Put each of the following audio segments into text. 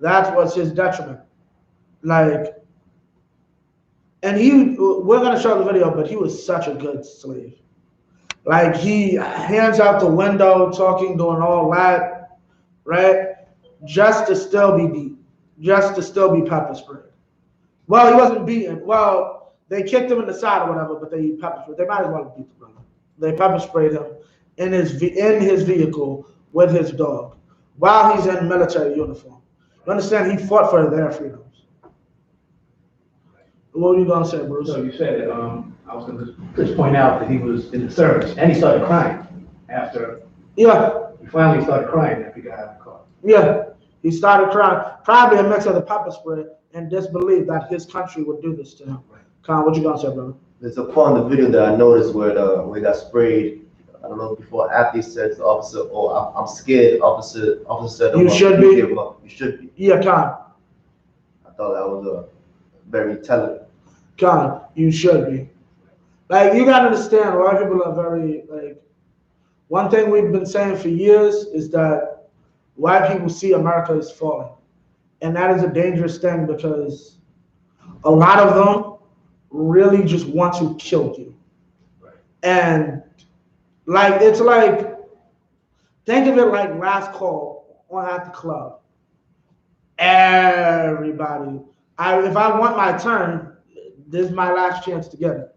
That was his detriment. Like, and we're gonna show the video, but he was such a good slave. Like, he hands out the window, talking, doing all that, right? Just to still be beat, just to still be pepper sprayed. Well, he wasn't beaten. Well, they kicked him in the side or whatever, but they pepper sprayed. They might as well have beat the brother. They pepper sprayed him in his vehicle with his dog while he's in military uniform. You understand? He fought for their freedoms. What were you gonna say, Bruce? So you said that I was gonna just point out that he was in the service and he started crying after. Yeah. He finally started crying after he got out of the car. Yeah. He started crying, probably a mix of the pepper spray and disbelief that his country would do this to him. Con, what you gonna say, brother? There's a part in the video that I noticed where he got sprayed. I don't know, before, after he said to the officer, "Oh, I'm scared." Officer said, "You should be. Give up. You should be." Yeah, Con. I thought that was very telling. Con, you should be. Like, you gotta understand, white people are very, like, one thing we've been saying for years is that white people see America as falling. And that is a dangerous thing because a lot of them really just want to kill you. Right. And like, it's like, think of it like last call at the club. Everybody, if I want my turn, this is my last chance to get it.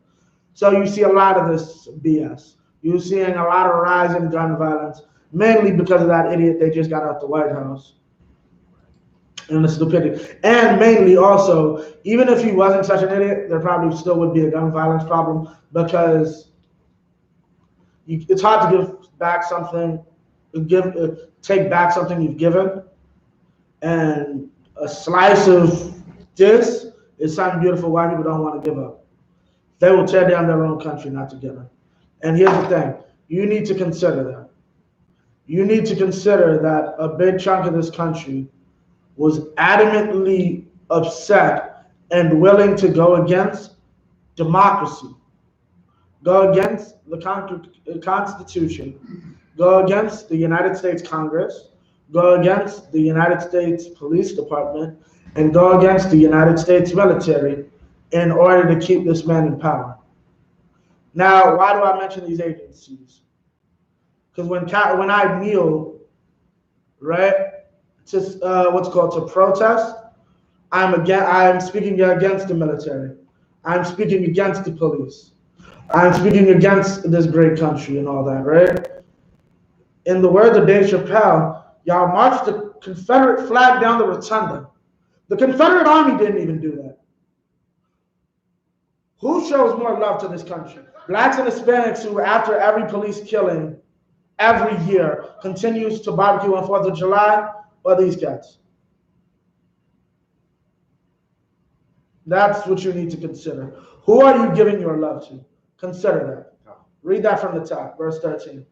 So you see a lot of this BS. You're seeing a lot of rise in gun violence, mainly because of that idiot they just got out the White House. And the stupidity. And mainly also, even if he wasn't such an idiot, there probably still would be a gun violence problem because it's hard to give back something, take back something you've given. And a slice of this is something beautiful white people don't want to give up. They will tear down their own country not to give it. And here's the thing, you need to consider that. You need to consider that a big chunk of this country was adamantly upset and willing to go against democracy, go against the Constitution, go against the United States Congress, go against the United States Police Department, and go against the United States military in order to keep this man in power. Now, why do I mention these agencies? Because when I kneel, right, to to protest, I'm speaking against the military. I'm speaking against the police. I'm speaking against this great country and all that, right? In the words of Dave Chappelle, y'all marched the Confederate flag down the rotunda. The Confederate Army didn't even do that. Who shows more love to this country? Blacks and Hispanics who, after every police killing every year, continues to barbecue on 4th of July, or these cats? That's what you need to consider. Who are you giving your love to? Consider that. Read that from the top, verse 13.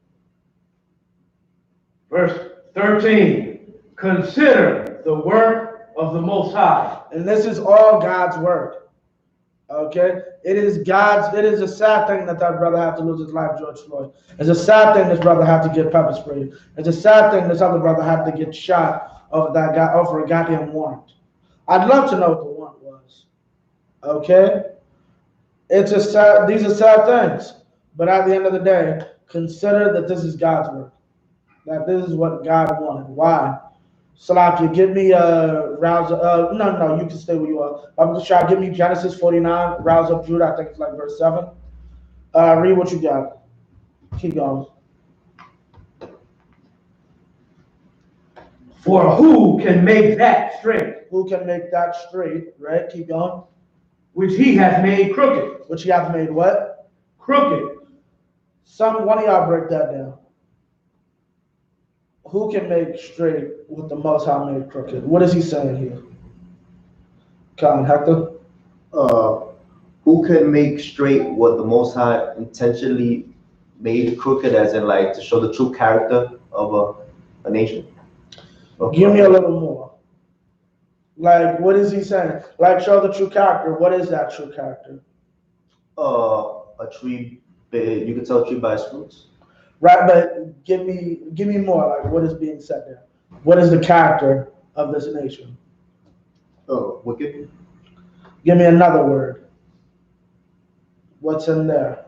Verse 13, consider the work of the Most High. And this is all God's work. Okay? It is a sad thing that brother had to lose his life, George Floyd. It's a sad thing this brother had to get pepper sprayed. It's a sad thing this other brother had to get shot over a goddamn warrant. I'd love to know what the warrant was. Okay? These are sad things. But at the end of the day, consider that this is God's work. That this is what God wanted. Why? Salakia, give me no, you can stay where you are. I'm just trying to give me Genesis 49, rouse up Judah, I think it's like verse 7. Read what you got. Keep going. For who can make that straight? Who can make that straight, right? Keep going. Which he hath made crooked. Which he hath made what? Crooked. One of y'all break that down. Who can make straight what the Most High made crooked? What is he saying here? Colin, Hector? Who can make straight what the Most High intentionally made crooked, as in like to show the true character of a nation? Okay. Give me a little more. Like, what is he saying? Like, show the true character. What is that true character? A tree, you can tell a tree by its fruits. Right, but give me more. Like, what is being said there? What is the character of this nation? Oh, wicked. Give me another word. What's in there?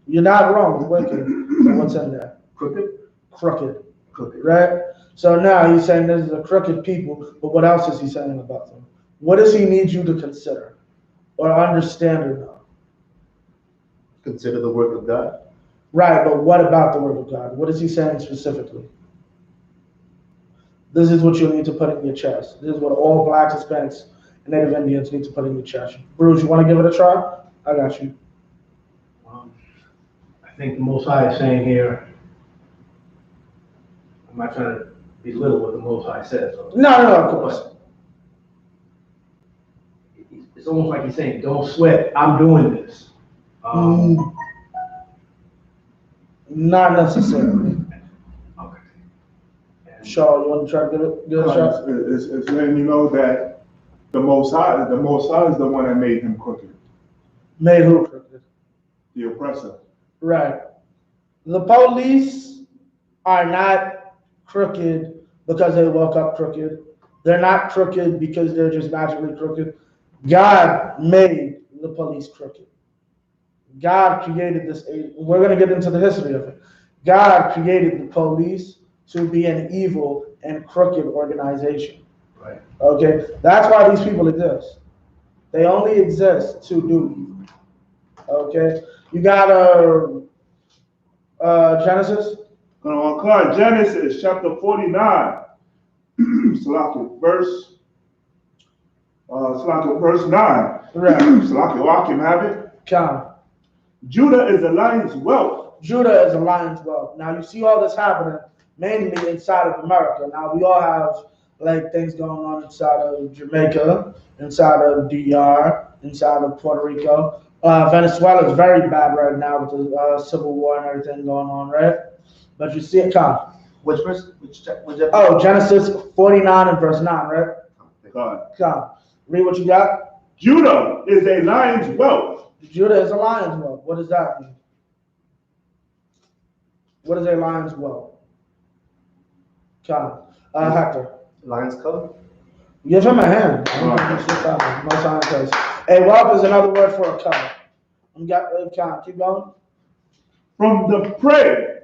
You're not wrong with wicked, but what's in there? Crooked. Crooked, Crooked. right? So now he's saying this is a crooked people, but what else is he saying about them? What does he need you to consider or understand or know? Consider the work of God. Right, but what about the word of God? What is he saying specifically? This is what you need to put in your chest. This is what all blacks, Hispanics, and Native Indians need to put in your chest. Bruce, you want to give it a try? I got you. I think the Most High is saying here, I'm not trying to belittle what the Most High says. No, of course. It's almost like he's saying, don't sweat, I'm doing this. Not necessarily. Okay. Shaw, you want to try to give it a shot? It's letting you know that the Most High is the one that made him crooked, Made who crooked? the oppressor. Right. The police are not crooked because they woke up crooked. They're not crooked because they're just magically crooked. God made the police crooked. God created this. We're going to get into the history of it. God created the police to be an evil and crooked organization. Right. Okay? That's why these people exist. They only exist to do evil. Okay? You got Genesis? Genesis chapter 49, verse 9. Right. Wakim have it. Come. Judah is the lion's whelp. Judah is a lion's whelp. Now you see all this happening mainly inside of America. Now we all have like things going on inside of Jamaica, inside of DR, inside of Puerto Rico. Venezuela is very bad right now with the civil war and everything going on, right? But you see it come. Which verse? Which Oh, Genesis 49 and verse 9, right? God. Come. Read what you got. Judah is a lion's whelp. Judah is a lion's whelp. What does that mean? What is a lion's whelp? Come. Hector. Lion's cub. Give him a hand. A whelp is another word for a cub. Keep going. From the prey,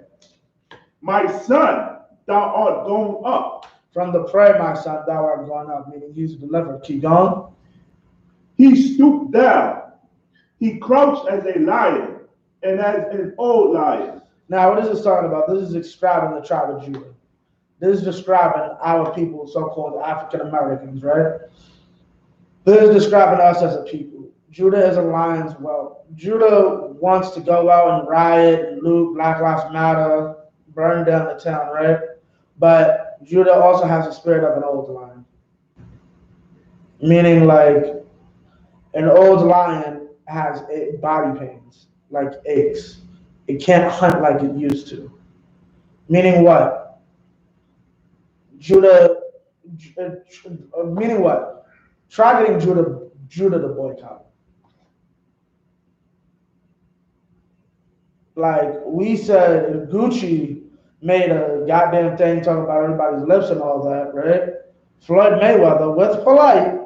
my son, thou art gone up. From the prey, my son, thou art gone up, meaning he's delivered. Keep going. He stooped down. He crouched as a lion and as an old lion. Now, what is this talking about? This is describing the tribe of Judah. This is describing our people, so-called African Americans, right? This is describing us as a people. Judah is a lion's whelp. Judah wants to go out and riot and loot, Black Lives Matter, burn down the town, right? But Judah also has the spirit of an old lion. Meaning like an old lion has body pains, like aches. It can't hunt like it used to. Meaning what? Meaning what? Try getting Judah to boycott. Like we said, Gucci made a goddamn thing talking about everybody's lips and all that, right? Floyd Mayweather was polite,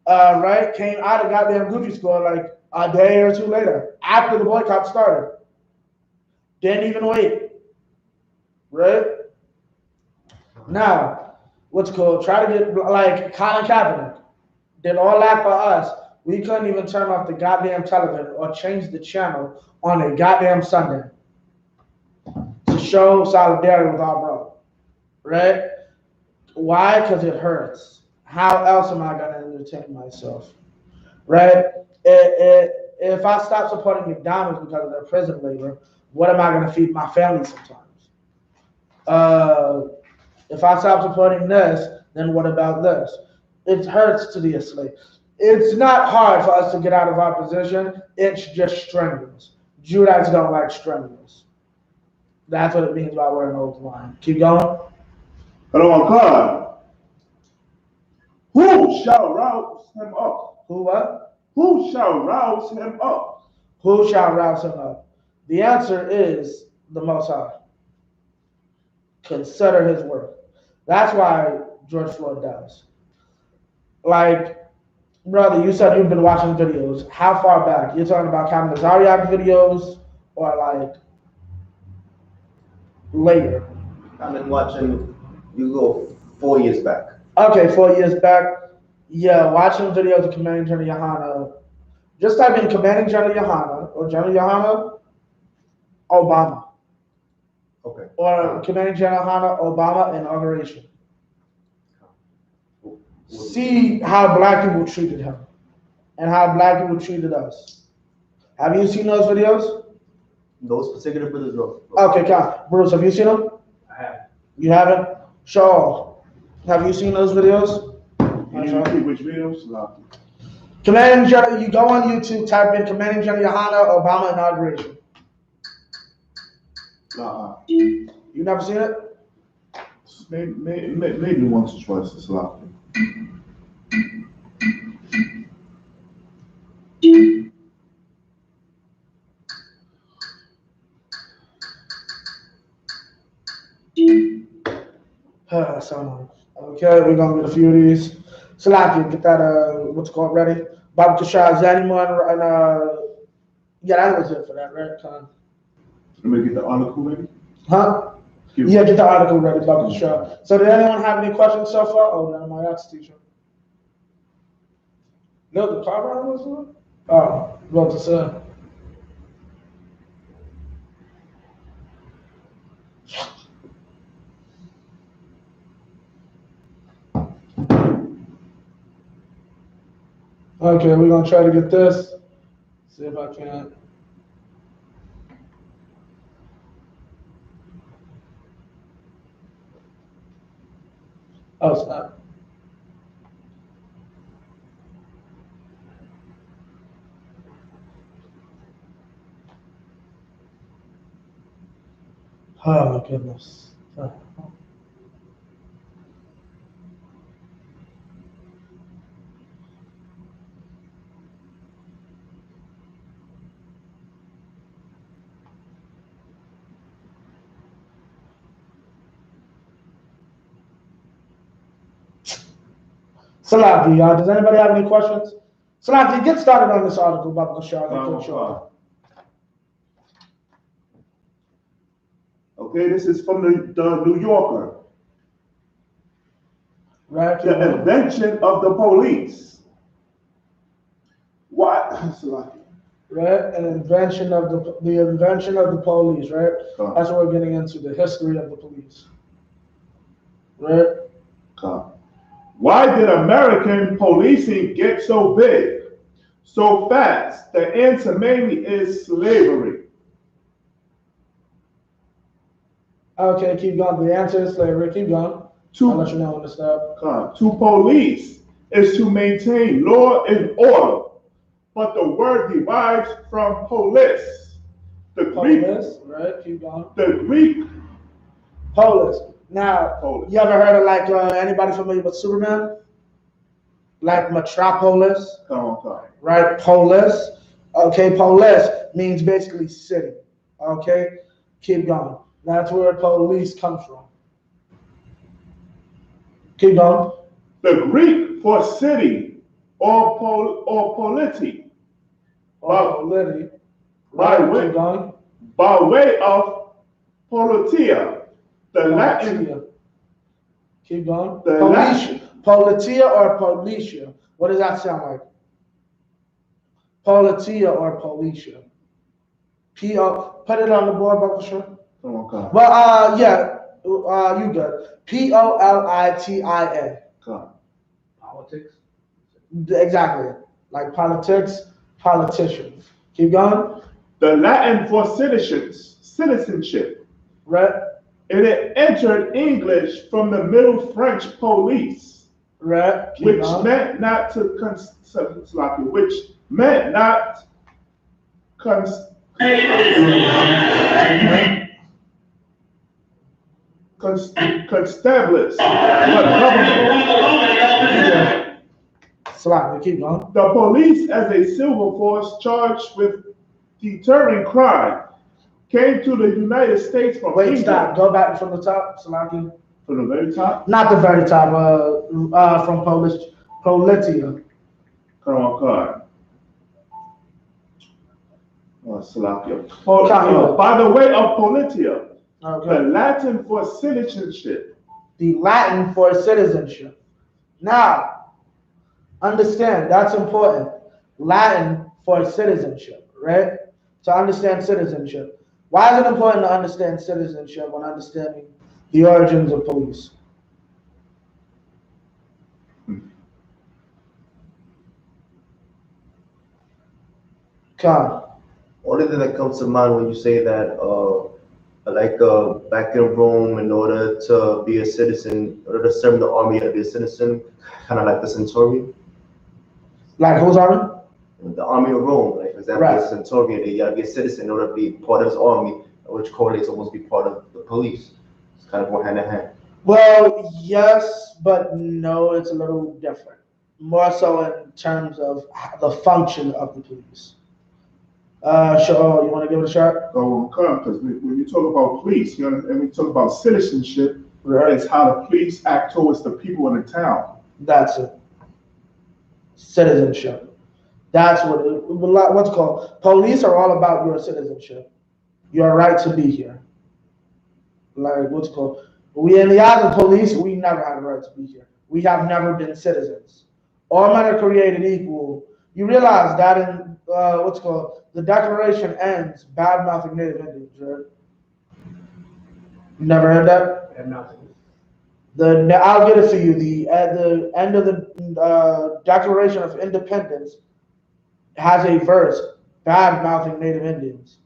right? Came out of goddamn Gucci store like a day or two later after the boycott started. Didn't even wait, right? Now, what's called, try to get, like Colin Kaepernick did all that for us. We couldn't even turn off the goddamn television or change the channel on a goddamn Sunday to show solidarity with our bro, right? Why? Because it hurts. How else am I going to entertain myself, right? If I stop supporting McDonald's because of their prison labor, what am I going to feed my family sometimes? If I stop supporting this, then what about this? It hurts to be a slave. It's not hard for us to get out of our position. It's just strenuous. Judites don't like strenuous. That's what it means by wearing an old line. Keep going. Hello, God. Who shall rouse him up? Who what? Who shall rouse him up? Who shall rouse him up? The answer is the Most High. Consider his work. That's why George Floyd dies. Like, brother, you said you've been watching videos. How far back? You're talking about Captain Zariak videos or like later? I've been watching, you go 4 years back. Okay, 4 years back. Yeah, watching videos of Commanding General Yohanna. Just type in Commanding General Yohanna or General Yohanna Obama. Okay. Or Commanding General Yohanna Obama inauguration. See how black people treated him and how black people treated us. Have you seen those videos? Those particular videos, no. Okay, come. Bruce, have you seen them? I have. You haven't? Shaw, have you seen those videos? Can you repeat which videos? Commanding General, you go on YouTube, type in Commanding General Yohanna Obama inauguration. You never seen it? Maybe once or twice. It's a lot. So, okay, we're gonna get a few of these. Salaki, get that what's called ready. Bob Kashar, is there anyone and yeah, that was it for that, right? Let me get the article ready. Huh? Yeah, get the article ready, Bob Kashar. So did anyone have any questions so far? Oh, no, my arts teacher. No, the car ride was on? Oh, what to say? Okay, we're gonna try to get this. See if I can. Oh, it's not. Oh my goodness. Salaki, does anybody have any questions? Salaki, get started on this article about Bashar. Okay, this is from the New Yorker. Right. The invention of the police. What? Salaki. Right, an invention of the invention of the police, right? That's what we're getting into, the history of the police. Right? Why did American policing get so big, so fast? The answer mainly is slavery. Okay, keep going. The answer is slavery. Keep going. I'll let you know when to stop. To police is to maintain law and order, but the word derives from polis. The Greek, Polis, right? Keep going. The Greek. Polis. Now, Polis. You ever heard of like anybody familiar with Superman? Like Metropolis, right? Polis. Okay, polis means basically city. Okay, keep going. That's where police comes from. Keep going. The Greek for city or polity. Polity. By way of politia. The Latin. Keep going. Politia or politia. What does that sound like? Politia or politia. P-O. Put it on the board, Buckle. Okay. Well, yeah. You good. Politia. Politics? Exactly. Like politics, politicians. Keep going. The Latin for citizenship. Right. It entered English from the Middle French police. Right. Which meant not to constablish keep going. The police as a civil force charged with deterring crime came to the United States from England. Stop. Go back from the top, Salaki. From the very top? Not the very top, from Politia. Come on, card. Salakia. By the way of Politia, the Latin for citizenship. The Latin for citizenship. Now, understand, that's important. Latin for citizenship, right? To understand citizenship. Why is it important to understand citizenship when understanding the origins of police? Come. Only thing that comes to mind when you say that, back in Rome, in order to be a citizen, in order to serve in the army, you had to be a citizen, kind of like the centurion. Like whose army? The army of Rome, like for example, Right. the centurion, they gotta be a citizen in order to be part of his army, which correlates almost be part of the police. It's kind of more hand in hand. Well, yes, but no, it's a little different. More so in terms of the function of the police. Sure, you want to give it a shot? Go on, because when you talk about police, you know, and we talk about citizenship, Right. it's how the police act towards the people in the town. That's it. Citizenship. That's what's called. Police are all about your citizenship. Your right to be here. Like what's called. We in the eyes of police, we never had a right to be here. We have never been citizens. All men are created equal. You realize that in the Declaration ends bad mouthing Native Indians, right? You never heard that? I have nothing. I'll get it for you. At the end of the Declaration of Independence has a verse bad mouthing Native Indians,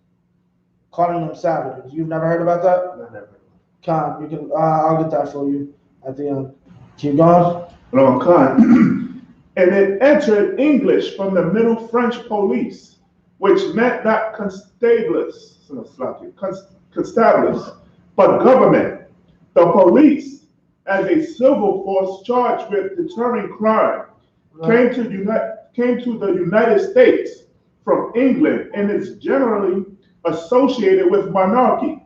calling them savages. You've never heard about that? No, never. Come, you can. I'll get that for you at the end. Keep going. Long time. And it entered English from the Middle French police, which meant not constables, but government. The police, as a civil force charged with deterring crime, came to the United States from England and is generally associated with monarchy,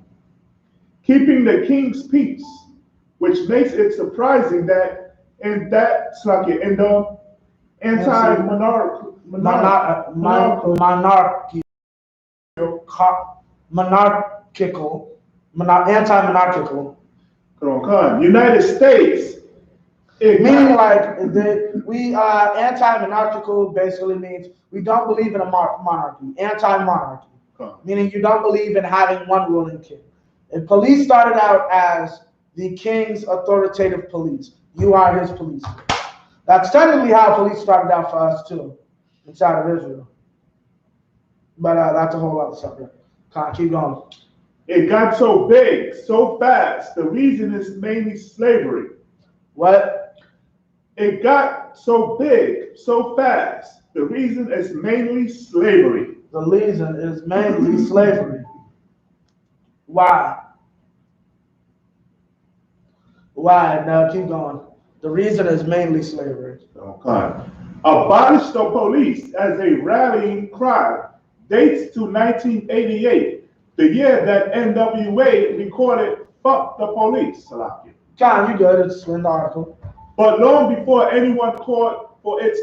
keeping the king's peace, which makes it surprising that in the anti-monarchical anti-monarchical. United States. Meaning like anti-monarchical basically means we don't believe in a monarchy. Anti-monarchy, meaning you don't believe in having one ruling king. If police started out as the king's authoritative police, you are his police. That's technically how police started out for us too, inside of Israel. But that's a whole other subject. Keep going. It got so big, so fast. The reason is mainly slavery. What? It got so big, so fast. The reason is mainly slavery. The reason is mainly slavery. Why? Why? Now keep going. The reason is mainly slavery. Okay. Abolish the police as a rallying cry dates to 1988, the year that NWA recorded "Fuck the Police." John, you good? It's in the article. But long before anyone called for its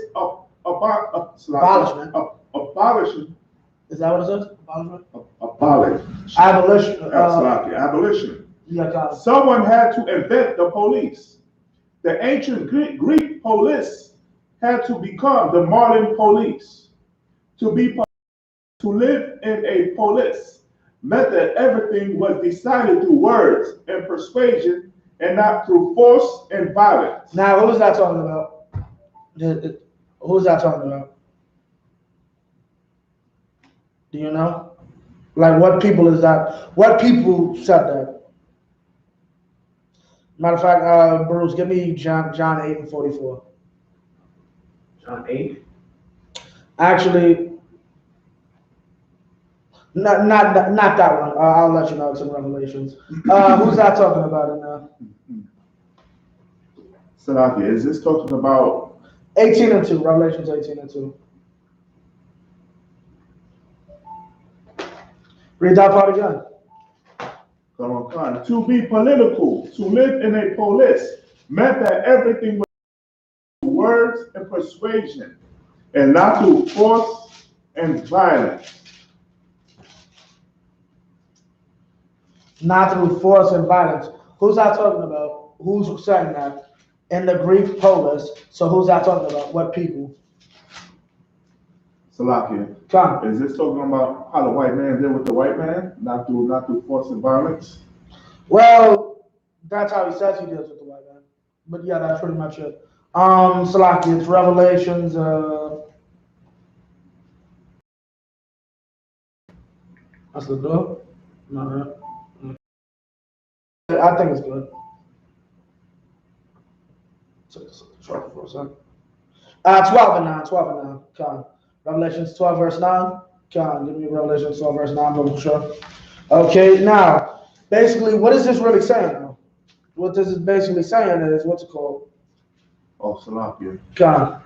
abolishment. Abolition. Is that what it says? Abolishment? Abolition. Abolition. Yeah, someone had to invent the police. The ancient Greek police had to become the modern police. To live in a polis meant that everything was decided through words and persuasion and not through force and violence. Now, who is that talking about? Who's that talking about? Do you know? Like, what people is that? What people said that? Matter of fact, Bruce, give me John 8:44. John 8? Actually, not that one. I'll let you know it's in Revelations. Who's that talking about in there? Salakia, is this talking about 18:2, Revelations 18:2. Read that part again. To be political, to live in a polis, meant that everything was words and persuasion, and not through force and violence. Not through force and violence. Who's that talking about? Who's saying that? In the Greek polis. So who's that talking about? What people? Salakia. Come. Is this talking about how the white man did with the white man, not through force and violence? Well, that's how he says he deals with the white man. But yeah, that's pretty much it. Salaki, it's Revelations. That's the door. No. I think it's good. Short for a second. 12 and 9. 12 and 9. Come. Revelations 12 verse 9. Come. Give me Revelations 12 verse 9. I'm sure. Okay. Now, basically, what is this really saying? Though? What this is basically saying is what's it called? Oh, Salakia. Come.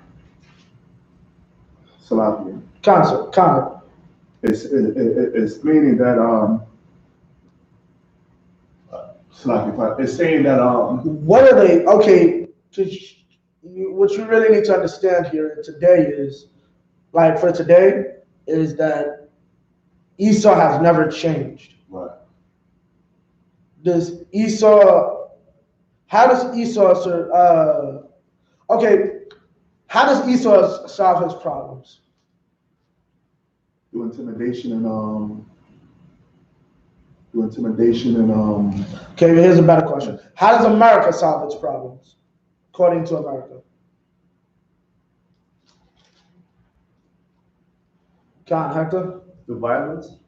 Salakia. Come. It's meaning that Salakia. It's saying that What are they? Okay. What you really need to understand here today is, like for today, is that Esau has never changed. Right. Does Esau? How does Esau? Okay. How does Esau solve his problems? Through intimidation and Okay, here's a better question. How does America solve its problems, according to America? John Hector? Through violence?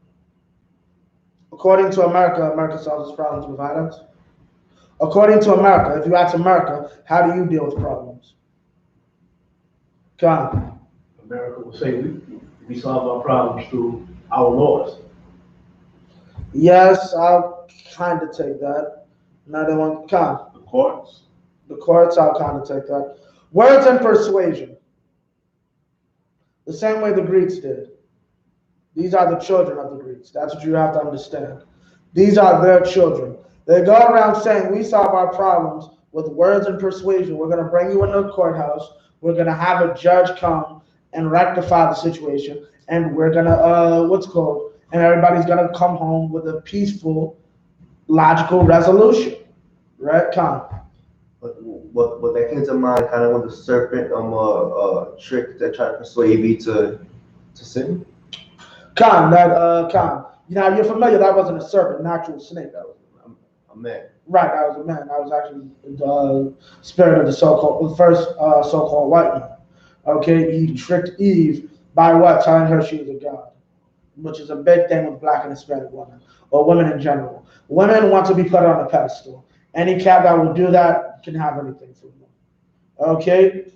According to America, America solves its problems with violence. According to America, if you ask America, how do you deal with problems? John? America will say we solve our problems through our laws. Yes, I'll kind of take that. Another one, John? the courts. The courts, I'll kind of take that. Words and persuasion. The same way the Greeks did. These are the children of the Greeks. That's what you have to understand. These are their children. They go around saying, we solve our problems with words and persuasion. We're going to bring you into the courthouse. We're going to have a judge come and rectify the situation. And we're going to, and everybody's going to come home with a peaceful, logical resolution. Right, Con? What that came to mind kind of with the serpent trick that tried to persuade me to sin. Con, you're familiar, that wasn't a serpent, an actual snake. That was a man. Right, that was a man. That was actually the spirit of the first so-called white man. Okay, he tricked Eve by what? Telling her she was a god, which is a big thing with black and Hispanic women, or women in general. Women want to be put on a pedestal. Any cat that will do that can have anything from them. Okay?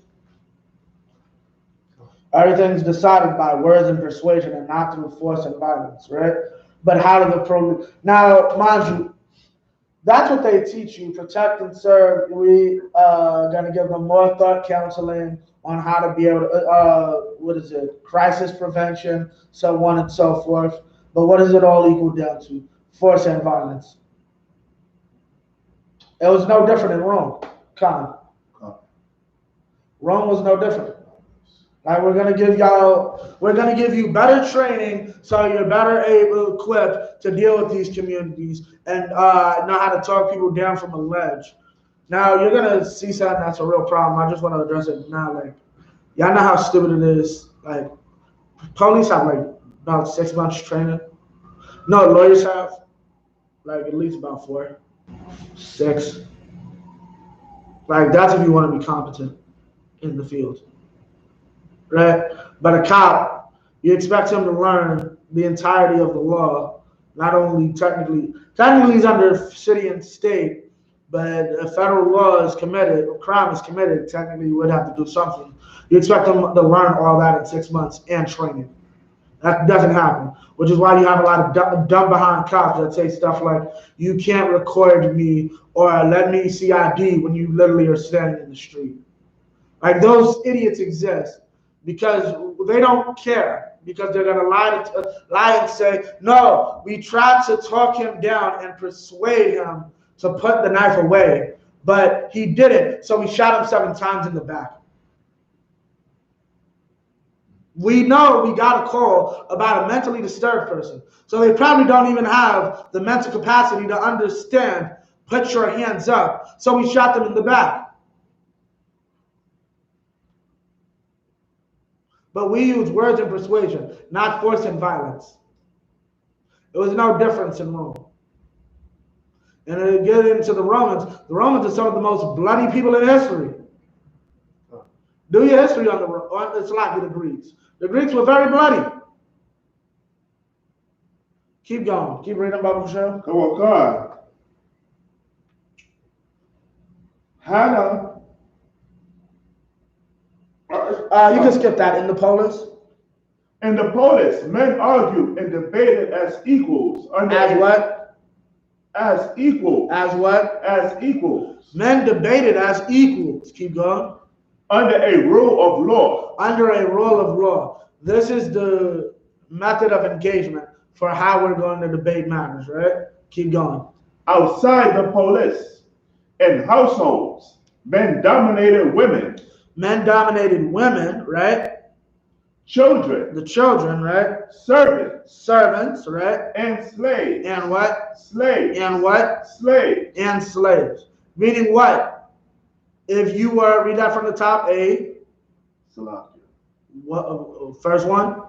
Everything's decided by words and persuasion and not through force and violence, right? But how do the now, mind you, that's what they teach you, protect and serve. We going to give them more thought counseling on how to be able to, crisis prevention, so on and so forth. But what does it all equal down to? Force and violence. It was no different in Rome. Rome was no different. Like we're gonna give you better training so you're better equipped to deal with these communities and know how to talk people down from a ledge. Now you're gonna see something that's a real problem. I just want to address it now. Like, y'all know how stupid it is. Like, police have like about 6 months training. No, lawyers have like at least about 4, 6. Like that's if you want to be competent in the field. Right? But a cop, you expect him to learn the entirety of the law, not only technically he's under city and state, but if federal law is committed, or crime is committed, technically you would have to do something. You expect them to learn all that in 6 months and training. That doesn't happen, which is why you have a lot of dumb behind cops that say stuff like, you can't record me or let me see ID when you literally are standing in the street. Like those idiots exist because they don't care. because they're going to lie and say, no, we tried to talk him down and persuade him to put the knife away, but he didn't, so we shot him 7 times in the back. We know we got a call about a mentally disturbed person, so they probably don't even have the mental capacity to understand, put your hands up, so we shot them in the back. But we use words and persuasion, not force and violence. There was no difference in Rome. And to get into the Romans are some of the most bloody people in history. Do your history on it's like the Greeks. The Greeks were very bloody. Keep going. Keep reading about Michelle. Come on, God. Hannah. You can skip that. In the polis. In the polis, men argued and debated as equals. As what? As equals. As what? As equals. Men debated as equals. Keep going. Under a rule of law. Under a rule of law. This is the method of engagement for how we're going to debate matters, right? Keep going. Outside the polis, in households, men dominated women. Men dominated women, right? Children. The children, right? Servants. Servants, right? And slaves. And what? Slaves. And what? Slaves. And slaves. Meaning what? If you were, read that from the top, what, first one?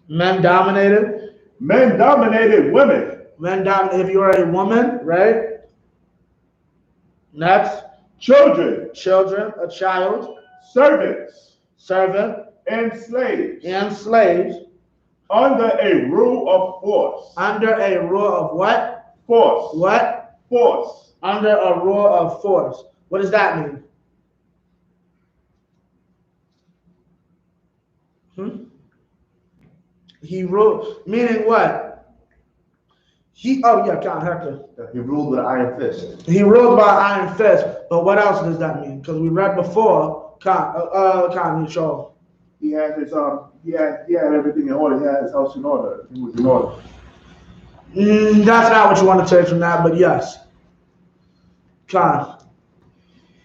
Men dominated. Men dominated women. Men dominated, if you are a woman, right? Next. Children. Children, a child. Servants. Servant. And slaves. And slaves. Under a rule of force. Under a rule of what? Force. What? Force. Under a rule of force. What does that mean? He ruled, meaning what? Hector. He ruled with an iron fist. He ruled by iron fist, but what else does that mean? Because we read before, Charles. He had his he had everything in order. He had his house in order. He was in order. That's not what you want to take from that, but yes. Con.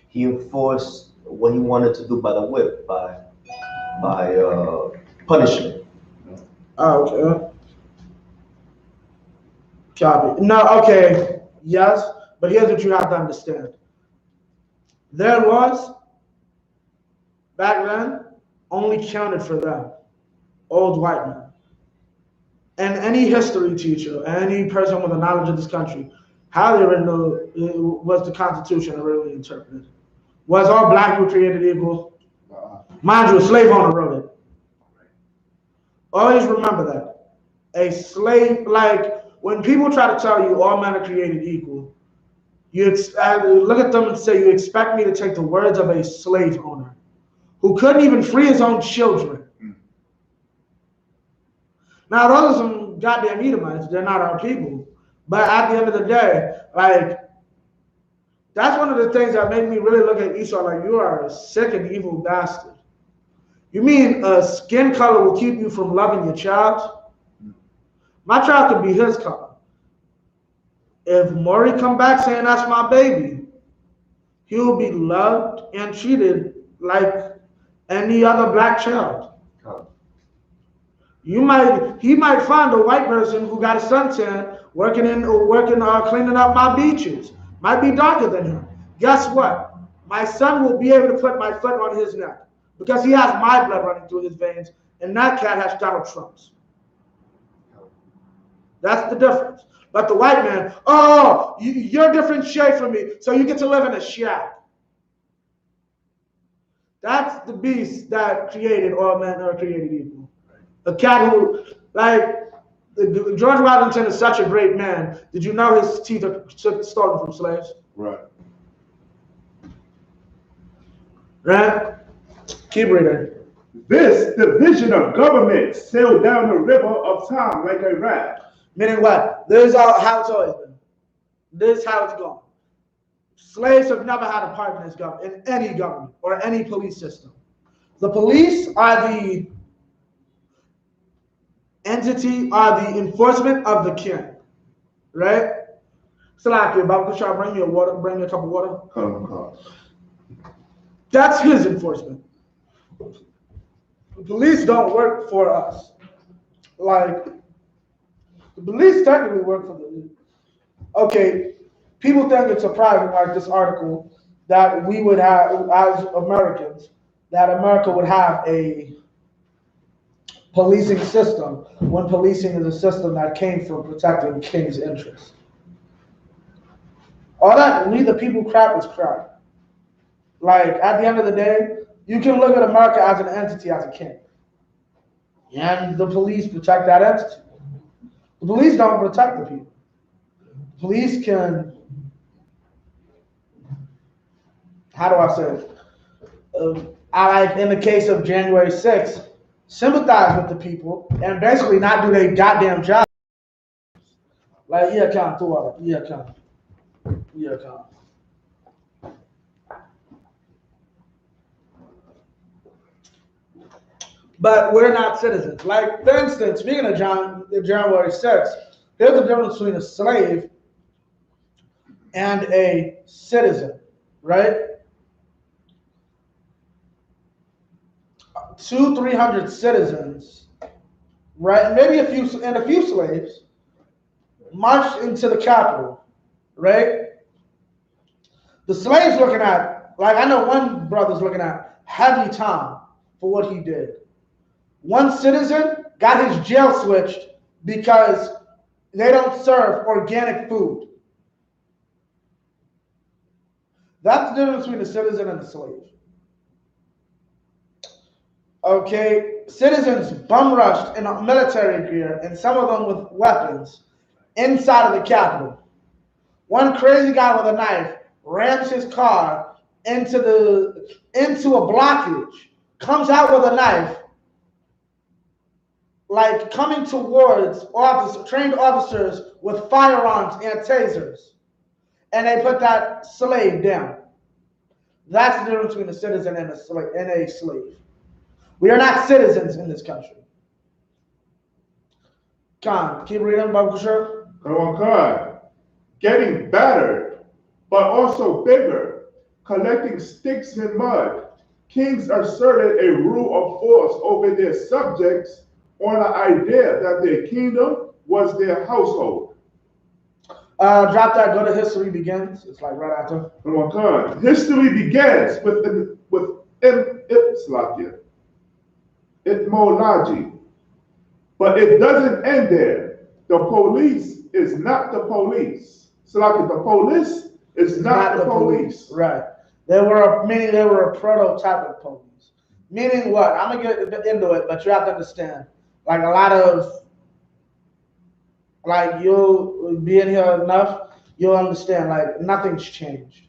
He enforced what he wanted to do by the whip, by punishment. Oh, okay. Copy. No, okay. Yes, but here's what you have to understand. Their laws back then only counted for them, old white men. And any history teacher, any person with a knowledge of this country, how they was the Constitution really interpreted. Was all black people created equal? Mind you, a slave owner wrote it. Always remember that. A slave, like when people try to tell you all men are created equal, you look at them and say, you expect me to take the words of a slave owner who couldn't even free his own children. Now, those are some goddamn Edomites. They're not our people. But at the end of the day, like, that's one of the things that made me really look at Esau like, you are a sick and evil bastard. You mean a skin color will keep you from loving your child? My child could be his color. If Maury come back saying that's my baby, he will be loved and treated like any other black child. He might find a white person who got a suntan working cleaning up my beaches. Might be darker than him. Guess what? My son will be able to put my foot on his neck because he has my blood running through his veins, and that cat has Donald Trump's. That's the difference. But the white man, oh, you're a different shade from me, so you get to live in a shack. That's the beast that created all men are created equal. A cat who, like, George Washington is such a great man. Did you know his teeth are stolen from slaves? Right. Right? Keep reading. This division of government sailed down the river of time like a raft. Meaning what? This is how it's always been. This is how it's going. Slaves have never had a part in this government, in any government or any police system. The police are the entity, are the enforcement of the king, right? Salaki, Baba Kushar, bring me a water, bring me a cup of water. Come. That's his enforcement. The police don't work for us. Like, the police technically work for the, okay, people think it's surprising, like this article, that we would have, as Americans, that America would have a policing system when policing is a system that came from protecting king's interests. All that we the people crap is crap. Like, at the end of the day, you can look at America as an entity, as a king. And the police protect that entity. The police don't protect the people. The police can, how do I say it? I like, in the case of January 6th, sympathize with the people and basically not do their goddamn job. Like, yeah, come, yeah, come. But we're not citizens. Like, for instance, speaking of January 6th, there's a difference between a slave and a citizen, right? 200-300 citizens, right? Maybe a few slaves marched into the Capitol, right? The slaves looking at, like, I know one brother's looking at heavy time for what he did. One citizen got his jail switched because they don't serve organic food. That's the difference between a citizen and a slave. Okay, citizens bum rushed in military gear and some of them with weapons inside of the Capitol. One crazy guy with a knife rams his car into a blockage, comes out with a knife, like coming towards trained officers with firearms and tasers, and they put that slave down. That's the difference between a citizen and a slave. We are not citizens in this country. Khan, keep reading, Babu Kushar. Come on. Getting battered, but also bigger, collecting sticks and mud. Kings asserted a rule of force over their subjects on the idea that their kingdom was their household. Drop that, go to History Begins. It's like right after. Come on. History begins with etymology, but it doesn't end there. The police is not the police. So like the police is not the police. Right. They were a prototypic police. Meaning what? I'm gonna get into it, but you have to understand. Like a lot of, like you'll be in here enough, you'll understand. Like nothing's changed.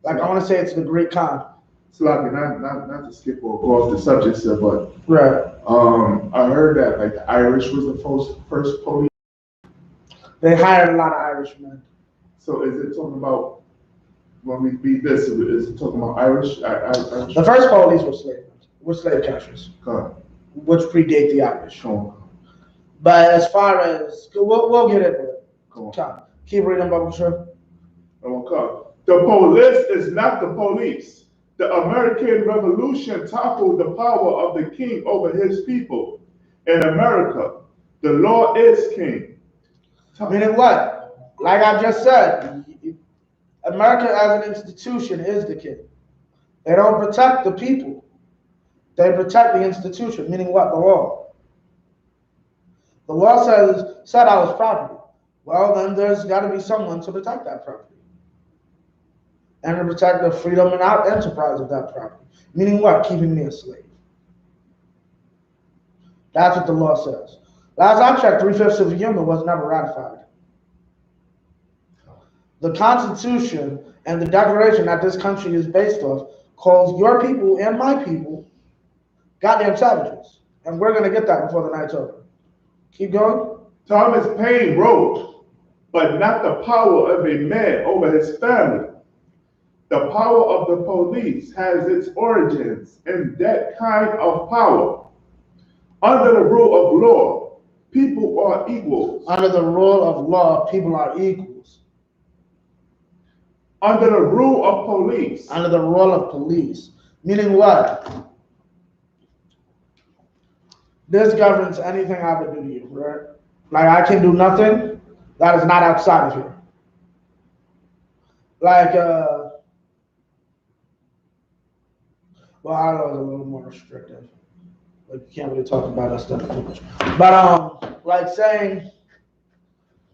Like I want to say it's the Great Khan. So like not to skip or go off the subject here, but right. I heard that like the Irish was the first police. They hired a lot of Irishmen. So is it talking about when we beat this? Is it talking about Irish? The first police were slave catchers, which predate the Irish. But as far as we'll get into it. Keep reading, Babu Kushar. The police is not the police. The American Revolution toppled the power of the king over his people. In America, the law is king. Meaning what? Like I just said, America as an institution is the king. They don't protect the people. They protect the institution, meaning what? The law. The law said I was property. Well, then there's got to be someone to protect that property. And to protect the freedom and enterprise of that property. Meaning what? Keeping me a slave. That's what the law says. Last I checked, 3/5 of the Union was never ratified. The Constitution and the Declaration that this country is based off calls your people and my people goddamn savages. And we're going to get that before the night's over. Keep going. Thomas Paine wrote, but not the power of a man over his family. The power of the police has its origins in that kind of power. Under the rule of law, people are equals. Under the rule of law, people are equals. Under the rule of police, Under the rule of police. Meaning what? This governs anything I would do to you, right? Like I can do nothing that is not outside of here. Like, well, I know it's a little more restrictive. Like you can't really talk about that stuff too much. But like saying,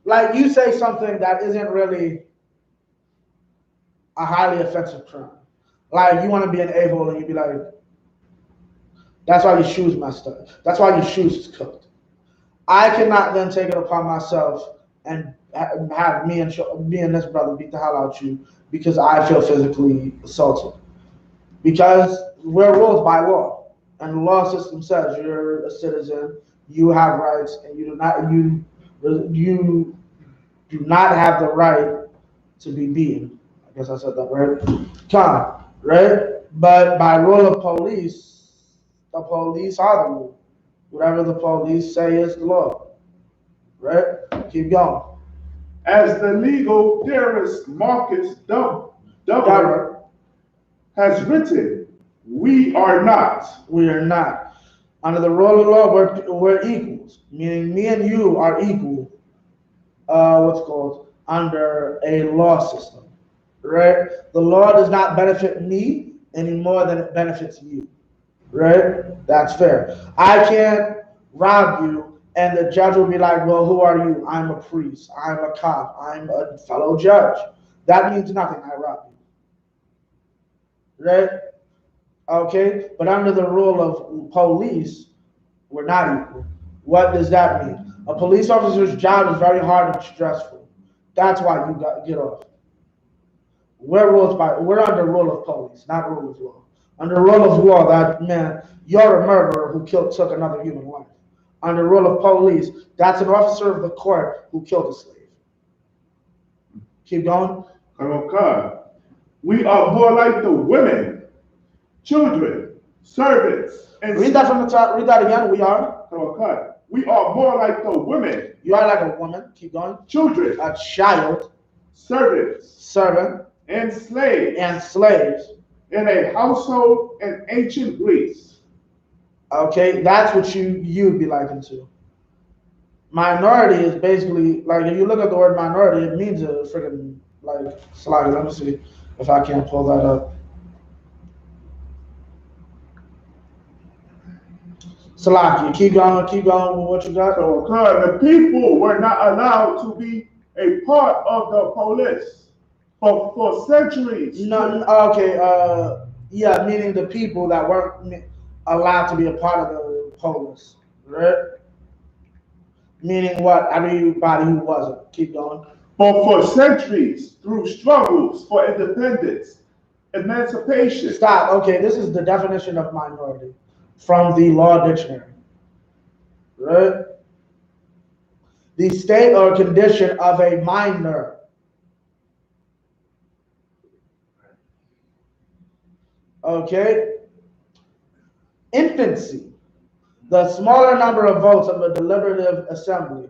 like you say something that isn't really a highly offensive crime. Like you want to be an a-hole and you be like, that's why your shoes messed up. That's why your shoes is cooked. I cannot then take it upon myself and have me and this brother beat the hell out you because I feel physically assaulted. Because we're ruled by law, and the law system says you're a citizen, you have rights, and you do not have the right to be beaten. I guess I said that right. Right? But by rule of police, the police are the rule. Whatever the police say is the law. Right? Keep going. as the legal theorist Marcus Dover has written, we are not. We are not. Under the rule of law, we're equals, meaning me and you are equal, under a law system, right? The law does not benefit me any more than it benefits you, right? That's fair. I can't rob you, and the judge will be like, well, who are you? I'm a priest. I'm a cop. I'm a fellow judge. That means nothing. I robbed you, right? Okay, but under the rule of police, we're not equal. What does that mean? A police officer's job is very hard and stressful. That's why you got get off. We're under rule of police, not rule of law. Under rule of law, that man, you're a murderer who took another human life. Under rule of police, that's an officer of the court who killed a slave. Keep going. Okay. We are more like the women, children, servants, and Read that from the top. Read that again. We are. okay. We are more like the women. You are like a woman. Keep going. Children, A child, servants, servant, and slaves and slaves. in a household in ancient Greece. Okay, that's what you'd be likened to. Minority is basically like if you look at the word minority, it means a freaking like slide. Let me see if I can't pull that up. Salaki, keep going with what you got. So the people were not allowed to be a part of the police for centuries. No, okay, yeah, meaning the people that weren't allowed to be a part of the police, right? Meaning what? Everybody who wasn't. Keep going. For centuries, through struggles for independence, emancipation. Stop. Okay, this is the definition of minority from the Law Dictionary, right? The state or condition of a minor. Okay? Infancy. The smaller number of votes of a deliberative assembly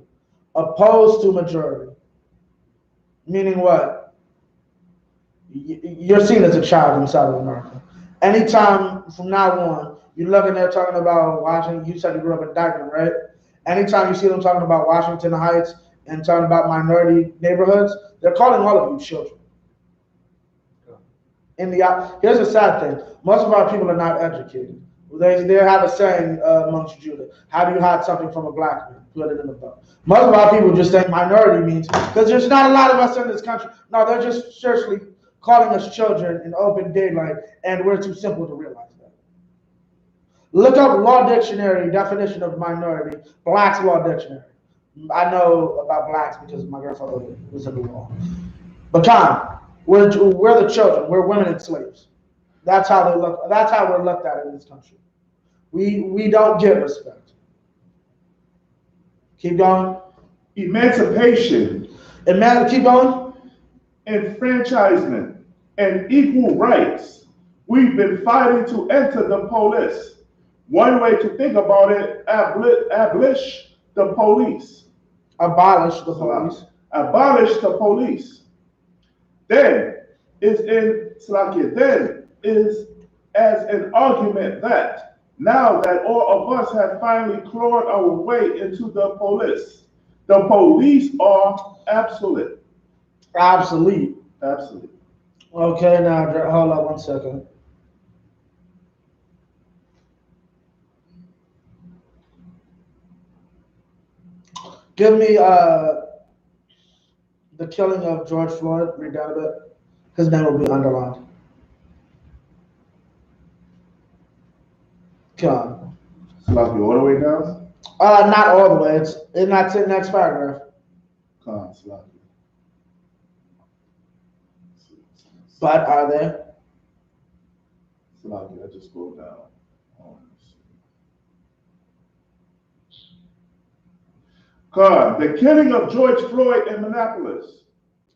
opposed to majority. Meaning what? You're seen as a child inside of America. Anytime from now on, you're looking there talking about Washington, you said you grew up in Dyckman, right? Anytime you see them talking about Washington Heights and talking about minority neighborhoods, they're calling all of you children. Here's the sad thing. Most of our people are not educated. They have a saying amongst Judah. How do you hide something from a black man? Put it in the book. Most of our people just think minority means, because there's not a lot of us in this country. No, they're just seriously calling us children in open daylight, and we're too simple to realize that. Look up Law Dictionary, definition of minority, Black's Law Dictionary. I know about blacks because my grandfather was in the law. But we're the children. We're women and slaves. That's how they look. That's how we're looked at in this country. We don't get respect. Keep going. Emancipation. Keep going. Enfranchisement. and equal rights. We've been fighting to enter the police. One way to think about it, abolish the police. Abolish the police. Abolish the police. Then is as an argument that now that all of us have finally clawed our way into the police are absolute. Obsolete. Absolute. Okay, now hold on 1 second. Give me the killing of George Floyd. Read down a bit. His name will be underlined. Come on. Sloppy all the way down? Not all the way. It's in that next paragraph. Come on, Sloppy. But are there? Sloppy, I just scroll down. God, the killing of George Floyd in Minneapolis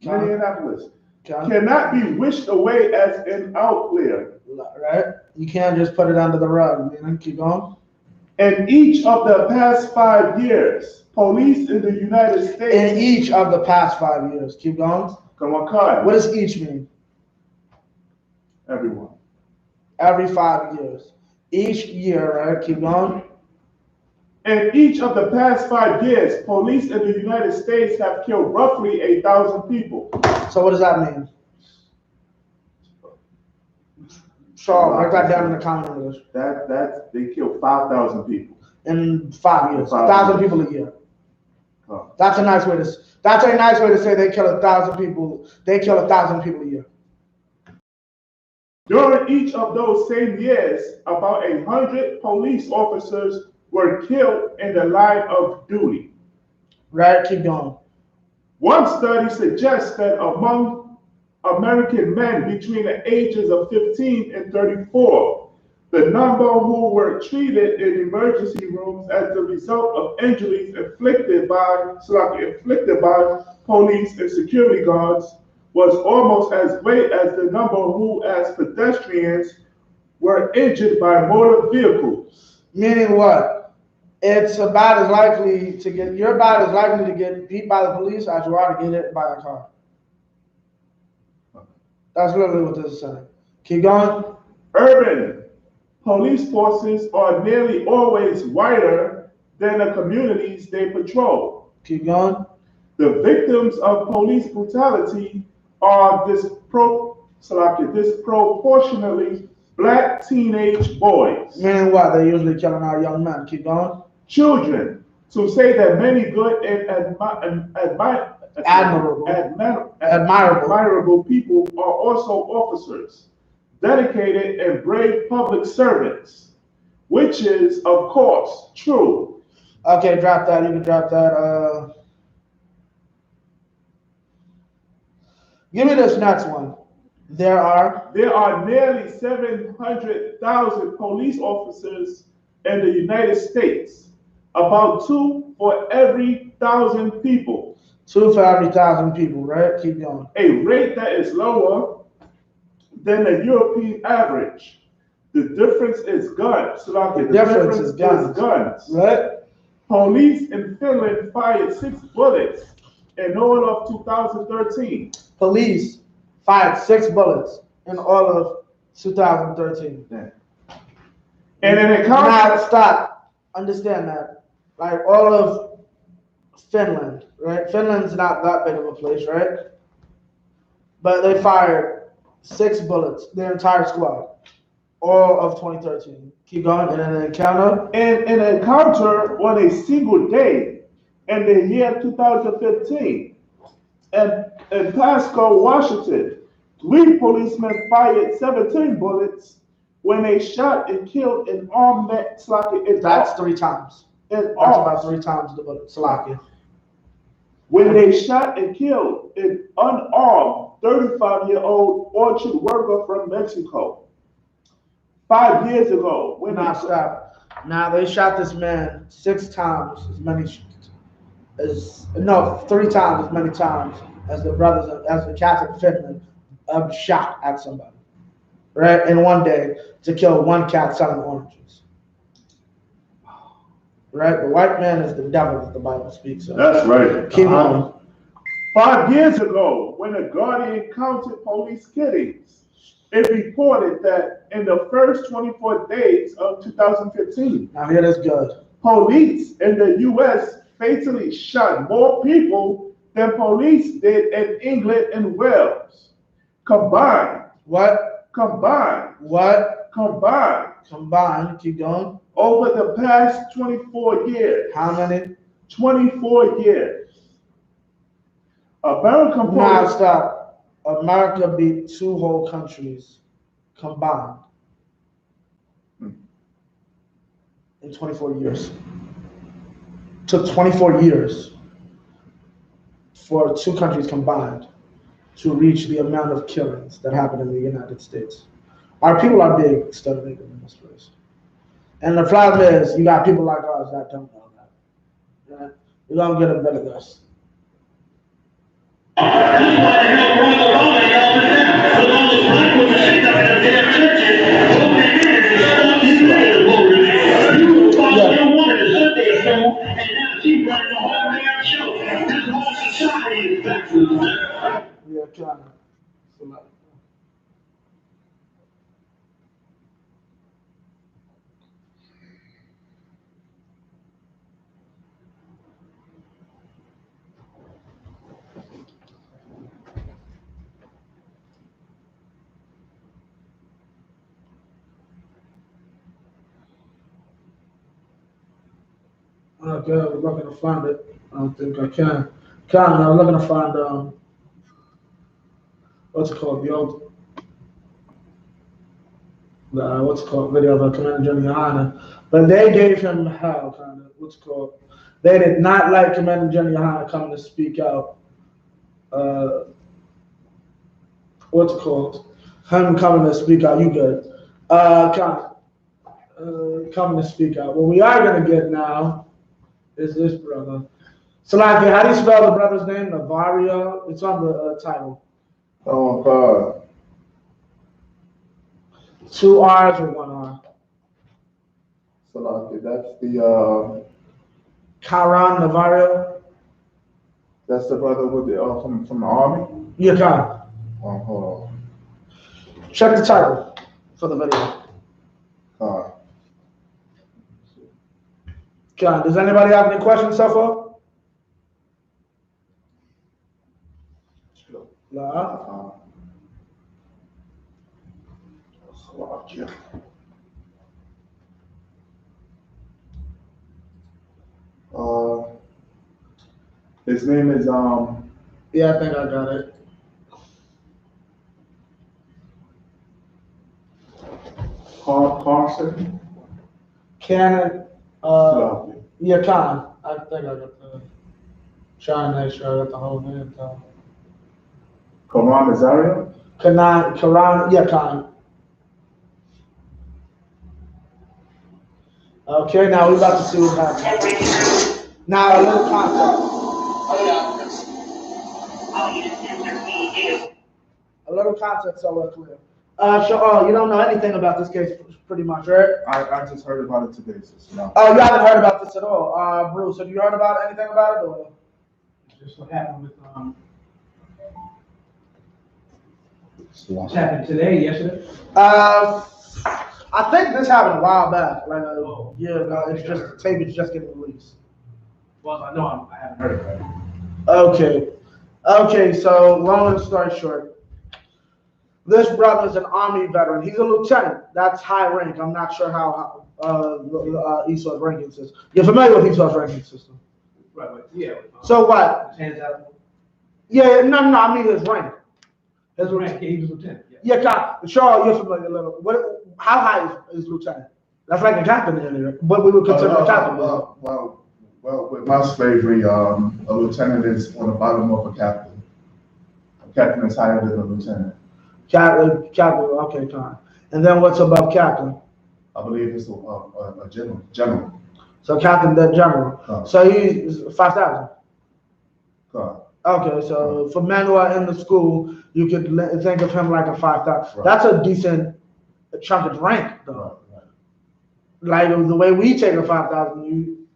cannot be wished away as an outlier. Right? You can't just put it under the rug, man. Keep going. In each of the past 5 years, police in the United States. In each of the past 5 years. Keep going. Come on, Kyle. What does each mean? Everyone. Every 5 years. Each year, right? Keep going. In each of the past 5 years, police in the United States have killed roughly 8,000 people. So what does that mean? So write that down in the comment English. They killed 5,000 people in 5 years. 1,000 people a year. Oh. That's a nice way to say they kill 1,000 people. They kill 1,000 people a year. During each of those same years, about 100 police officers were killed in the line of duty. Right, keep going. One study suggests that among American men between the ages of 15 and 34, the number who were treated in emergency rooms as a result of injuries inflicted by police and security guards was almost as great as the number who, as pedestrians, were injured by motor vehicles. Meaning what? It's about as likely to get, you're about as likely to get beat by the police as you are to get hit by a car. That's literally what this is saying. Keep going. Urban police forces are nearly always whiter than the communities they patrol. Keep going. The victims of police brutality are disproportionately black teenage boys. Meaning what? They're usually killing our young men. Keep going. Children, to say that many good and admirable people are also officers, dedicated and brave public servants, which is, of course, true. Okay, drop that. You can drop that. Give me this next one. There are nearly 700,000 police officers in the United States. About 2 for every 1,000 people. 2 for every 1,000 people, right? Keep going. A rate that is lower than the European average. The difference is guns. The difference is guns. Right? Police in Finland fired 6 bullets in all of 2013. Police fired 6 bullets in all of 2013. Yeah. And an encounter. Now, stop. Understand that. Like all of Finland, right? Finland's not that big of a place, right? But they fired 6 bullets, their entire squad, all of 2013. Keep going. And an encounter? And an encounter on a single day in the year 2015. In Pasco, Washington, 3 policemen fired 17 bullets when they shot and killed an armed man. That's 3 times. That's about 3 times the bullet. Sloppy. When they shot and killed an unarmed 35-year-old orchard worker from Mexico. 5 years ago. Stop. Now they shot this man 3 times as many as the brothers, as the Catholic Finland shot at somebody, right? In one day to kill one cat selling oranges. Right? The white man is the devil that the Bible speaks of. That's right. Keep on. 5 years ago, when a Guardian counted police killings, it reported that in the first 24 days of 2015, Now here this good. police in the U.S. fatally shot more people than police did in England and Wales. Combined. What? Combined. What? Combined. Combined. Keep going. Over the past 24 years. How many? 24 years. American Now police. stop. America beat 2 whole countries combined in 24 years. Took 24 years for 2 countries combined to reach the amount of killings that happened in the United States. Our people are being exterminated in this place. And the problem is, you got people like us that don't know that. Yeah? We're going to get a bit of this. Yeah, kind of. Okay, we're looking to find it. I don't think I can. I'm looking to find what's it called? The old what's it called? Video of Commander General YAHANNA. But they gave him hell, kind of. What's it called? They did not like Commander General YAHANNA coming to speak out. What's it called? Him coming to speak out. You good? Coming to speak out. What we are gonna get now is this brother. Salaki, how do you spell the brother's name? Navario? It's on the title. Oh, God. 2 R's or 1 R? So that's the Karan Navario? that's the brother with the from the army. Yeah, Khan. Oh, hold on. Check the title for the video. Khan, does anybody have any questions so far? No. His name is Yeah, I think I got it. Carson. Cannon. Yeah, Khan. I think I got the. Trying to make sure I got the whole name down. Karan Nazario. Karan. Yeah, Khan. Okay, now we're about to see what happens. Now a little context. A little context so we're clear. You don't know anything about this case pretty much, right? I just heard about it today, so no. Oh, you haven't heard about this at all. Bruce, have you heard about anything about it? Or? Just what happened with, what happened today, yesterday? I think this happened a while back. Like a year ago. It's just, the tape is just getting released. Well, I know I haven't heard of it. Okay, so long story short, this brother's an Army veteran. He's a lieutenant. That's high rank. I'm not sure how I.S.U.P.K ranking system. You're familiar with I.S.U.P.K ranking system? Right, yeah. So what? Hands out. Yeah, no, I mean his rank. His rank, yeah, he was lieutenant. Yeah, sure, you're familiar a little. How high is lieutenant? That's like a captain in there. What we would consider a captain. Well, with my slavery, a lieutenant is on the bottom of a captain. A captain is higher than a lieutenant. Captain, okay, fine. And then what's above captain? I believe it's a general. So captain, then general. So he's 5,000. Okay, so for men who are in the school, you could think of him like a 5,000. Right. That's a decent chunk of rank, though. Right. Like the way we take a 5,000, you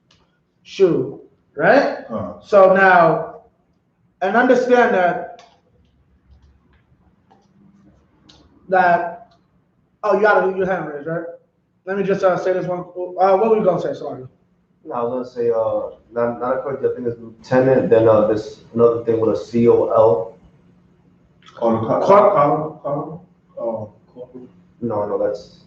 shoot, right? Uh, So now, and understand that oh, you gotta do your hand raised, right? Let me just say this one. What were you gonna say? Sorry. No, I was gonna say, not according, I think it's lieutenant, then, there's another thing with a COL. on the column, corporal. No, that's,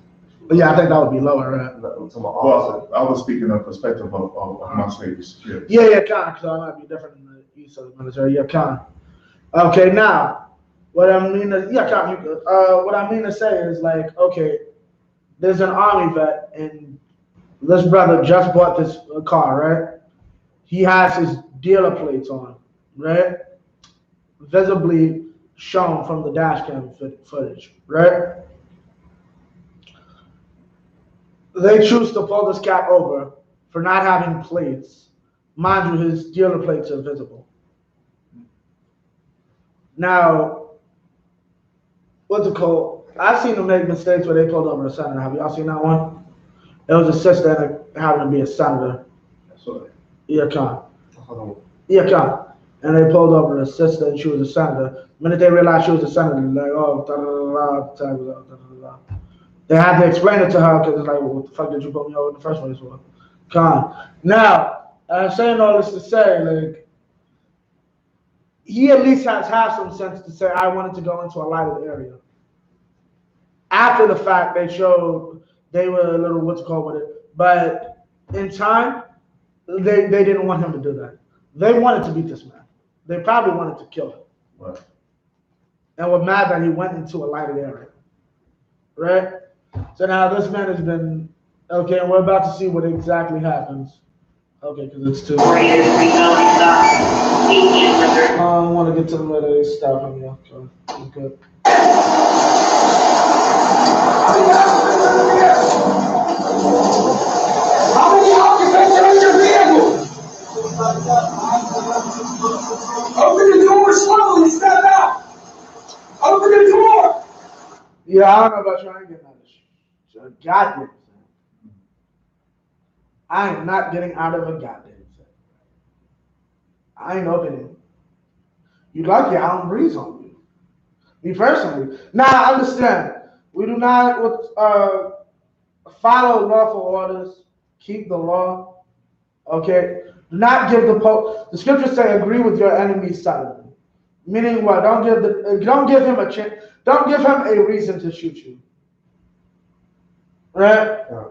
Yeah, I think that would be lower, right? I'm talking about officer. Well, I was speaking of perspective of my status. Yes. Yeah, con, because I might be different in the east of the military. Yeah, con. Okay, now, what I mean is, yeah, con, you good. What I mean to say is like, okay, there's an army vet, and this brother just bought this car, right? He has his dealer plates on, right? Visibly shown from the dash cam footage, right? They choose to pull this cat over for not having plates. Mind you, his dealer plates are visible. Now, what's it called? I've seen them make mistakes where they pulled over a senator. Have y'all seen that one? It was a sister that happened to be a senator. Yeah, con. Yeah, con. And they pulled over a sister and she was a senator. The minute they realized she was a senator, they're like, oh, da da da da. They had to explain it to her because it's like, well, what the fuck did you put me over in the first place for? Con. Now, I'm saying all this to say, like, he at least has half some sense to say, I wanted to go into a lighted area. After the fact, they showed they were a little, what's it called with it. But in time, they didn't want him to do that. They wanted to beat this man. They probably wanted to kill him. Right. And were mad that he went into a lighted area. Right? So now this man has been, okay, and we're about to see what exactly happens. Okay, because it's too. I want to get to the where they stop him, yeah. So it's good. How many occupants are in your vehicle? Open the door slowly, step out. Open the door. Yeah, I don't know about trying to get out of this. So goddamn thing. I am not getting out of a goddamn thing. I ain't opening. You lucky I don't breathe on you. Me personally. Now I understand. We do not follow lawful orders. Keep the law. Okay. Do not give the scriptures say agree with your enemy's side. Meaning what? Don't give him a chance. Don't give him a reason to shoot you. Right? Yeah.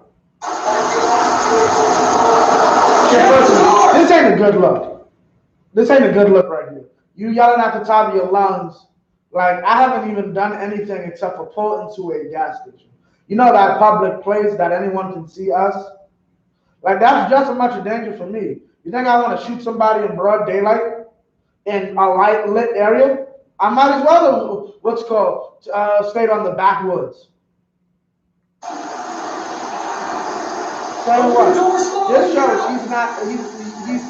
This ain't a good look. This ain't a good look right here. You yelling at the top of your lungs. Like, I haven't even done anything except for pull into a gas station. You know that public place that anyone can see us? Like, that's just as much a danger for me. You think I want to shoot somebody in broad daylight in a light lit area? I might as well, what's called, stayed on the backwoods. So what? This shows he's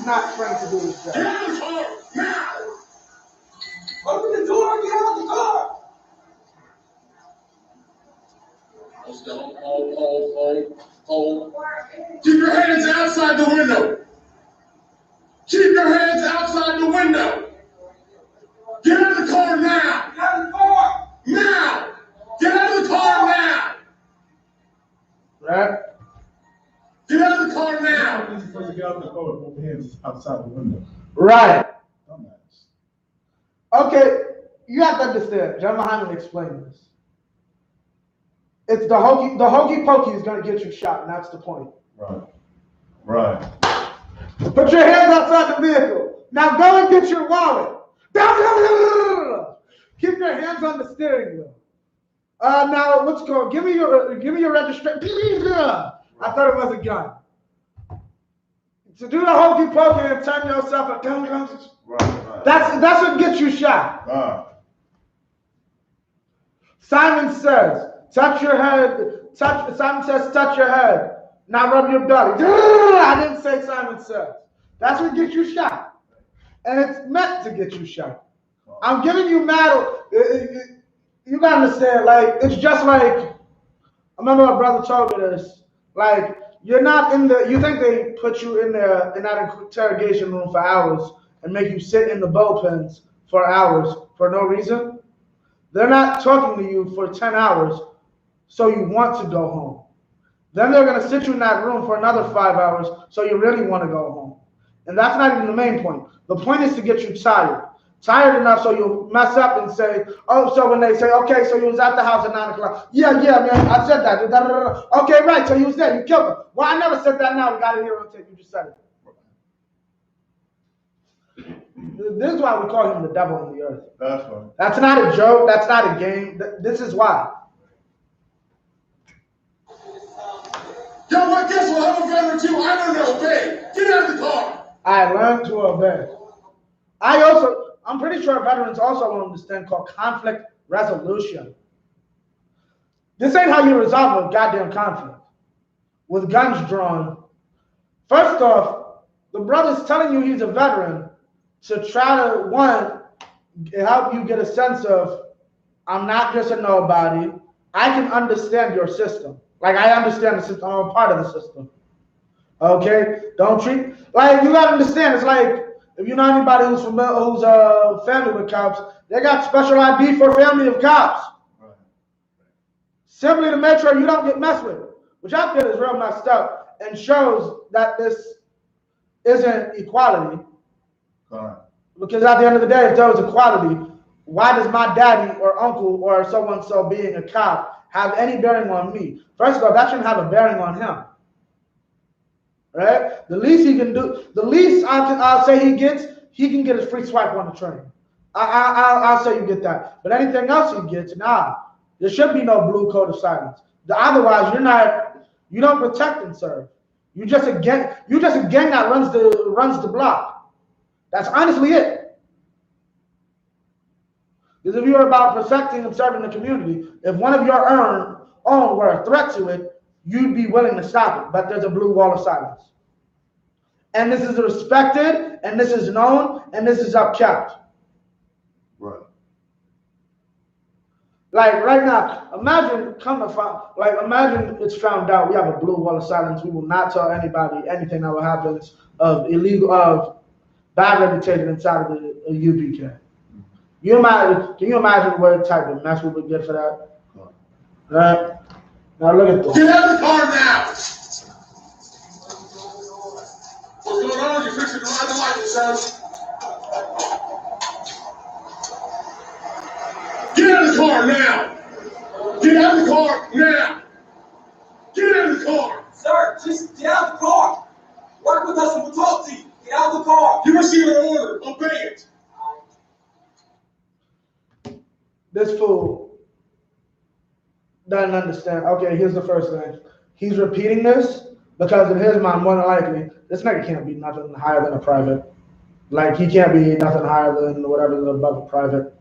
not trained to do his job. Get out of the car now. Open the door and get out of the car. Hold. Keep your hands outside the window. Keep your hands outside the window. Get out of the car now. Get out of the car. Now. Get out of the car now. Right? Get out of the car now. You're supposed to get out the car with both hands outside the window. Right. Dumbass. Okay, you have to understand. John Muhammad explained this. It's the hokey pokey is going to get you shot, and that's the point. Right. Put your hands outside the vehicle. Now go and get your wallet. Keep your hands on the steering wheel. Now let's go. Give me your registration. I thought it was a gun. To do the hokey pokey and turn yourself a gun. Right. That's what gets you shot. Simon says, touch your head. Simon says, touch your head. Now rub your belly. I didn't say Simon says. That's what gets you shot. And it's meant to get you shot. I'm giving you metal. You gotta understand, like, it's just like, I remember my brother told me this, like, you're not in the, you think they put you in there, in that interrogation room for hours and make you sit in the bullpens for hours for no reason? They're not talking to you for 10 hours so you want to go home. Then they're gonna sit you in that room for another 5 hours so you really wanna go home. And that's not even the main point. The point is to get you tired. Tired enough so you'll mess up and say, oh, so when they say, okay, so you was at the house at 9 o'clock. Yeah, man, I said that. Okay, right, so you was there, you killed him. Well, I never said that now, we got it here on tape, you just said it. This is why we call him the devil on the earth. That's right. That's not a joke, that's not a game. This is why. Yo, I guess we'll have a veteran too. I don't know, obey. Get out of the car. I learned to obey. I'm pretty sure veterans also learn this thing called conflict resolution. This ain't how you resolve a goddamn conflict with guns drawn. First off, the brother's telling you he's a veteran to try to, one, help you get a sense of, I'm not just a nobody. I can understand your system. Like, I understand the system. I'm a part of the system. Okay? Don't treat, like, you gotta understand, it's like, if you know anybody who's familiar, who's a family with cops, they got special ID for a family of cops. Right. Simply to make sure you don't get messed with, which I feel is real messed up and shows that this isn't equality. Right. Because at the end of the day, if there was equality, why does my daddy or uncle or so-and-so being a cop have any bearing on me? First of all, that shouldn't have a bearing on him. Right? The least he can do, the least I'll say he can get his free swipe on the train. I'll say you get that. But anything else he gets, nah. There should be no blue code of silence. Otherwise, you don't protect and serve. You just a gang that runs the block. That's honestly it. Because if you're about protecting and serving the community, if one of your own were a threat to it, you'd be willing to stop it, but there's a blue wall of silence. And this is respected, and this is known, and this is upkept. Right. Like right now, imagine it's found out we have a blue wall of silence. We will not tell anybody anything that will happen of bad reputation inside of the UPK. Can you imagine what type of mess we would get for that? Right? Now look at this. Get out of the car now! What's going on? You're fixing to ride the light, son. Get out of the car now! Get out of the car now! Get out of the car! Sir, just get out of the car. Work with us and we'll talk to you. Get out of the car. You received an order. Obey it. This fool doesn't understand. Okay, here's the first thing. He's repeating this because in his mind, more than likely, this nigga can't be nothing higher than a private. Like, he can't be nothing higher than whatever's above a private.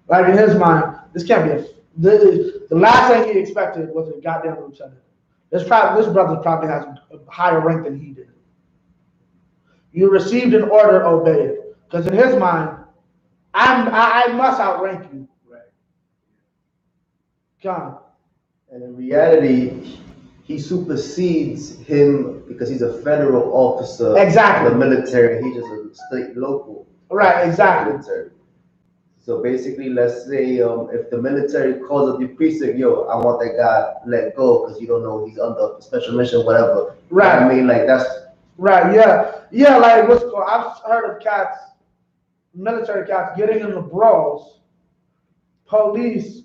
Like, in his mind, this can't be the last thing he expected was a goddamn lieutenant. This brother probably has a higher rank than he did. You received an order, obey it. Because in his mind, I must outrank you. Right. God. And in reality, he supersedes him because he's a federal officer. Exactly. The military. He's just a state local. Right. Exactly. Military. So basically, let's say if the military calls up the precinct, yo, I want that guy let go because you don't know he's under special mission, whatever. Right. You know what I mean, like that's right. Yeah. Like what's called? I've heard of cats, military cats, getting in the brawls. Police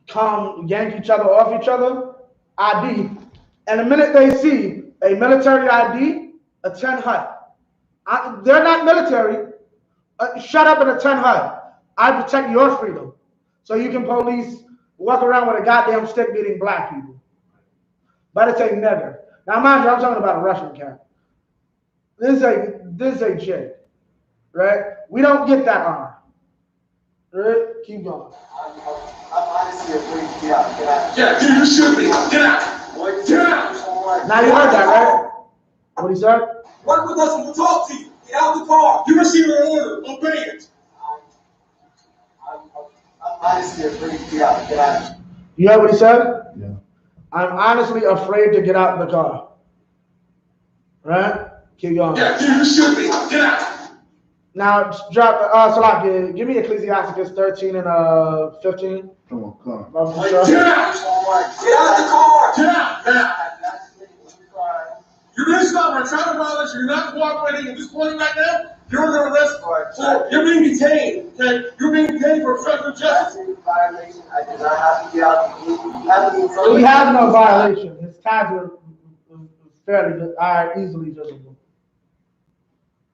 come yank each other off each other, ID, and the minute they see a military ID, a 10 hut. They're not military. Shut up and a 10 hut. I protect your freedom. So you can police walk around with a goddamn stick beating black people. But it's a nigger. Now mind you, I'm talking about a Russian cat. This is a chick. Right? We don't get that honor. Right? Keep going. I'm honestly afraid to get out. Get out. Yeah, you should be. Get out. Get out. Now you heard that, right? What he said? Work with us and we'll talk to you. Get out the car. You received an order. Obey it. I'm honestly afraid to get out. Get out. You heard what he said? Yeah. I'm honestly afraid to get out of the car. Right? Keep going. Yeah, you should be. Get out. Now, drop, Salak, give me Ecclesiasticus 13 and 15. Come on, come on. Love you, Get sir. out. Get out the car. Get out now. You're going to stop our traffic violation. You're not cooperating at this point right now. You're under arrest. You're being detained. Okay? You're being detained for obstruction of justice. Violation. I do not have to get out. He has no violation. His tags are easily visible.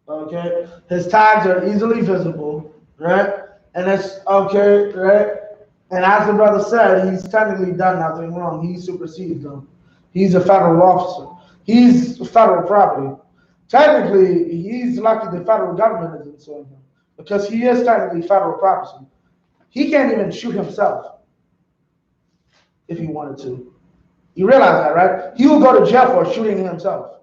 Okay? His tags are easily visible, right? And it's okay, right? And as the brother said, he's technically done nothing wrong. He supersedes them. He's a federal officer. He's federal property. Technically, he's lucky the federal government isn't suing him because he is technically federal property. He can't even shoot himself if he wanted to. You realize that, right? He will go to jail for shooting himself.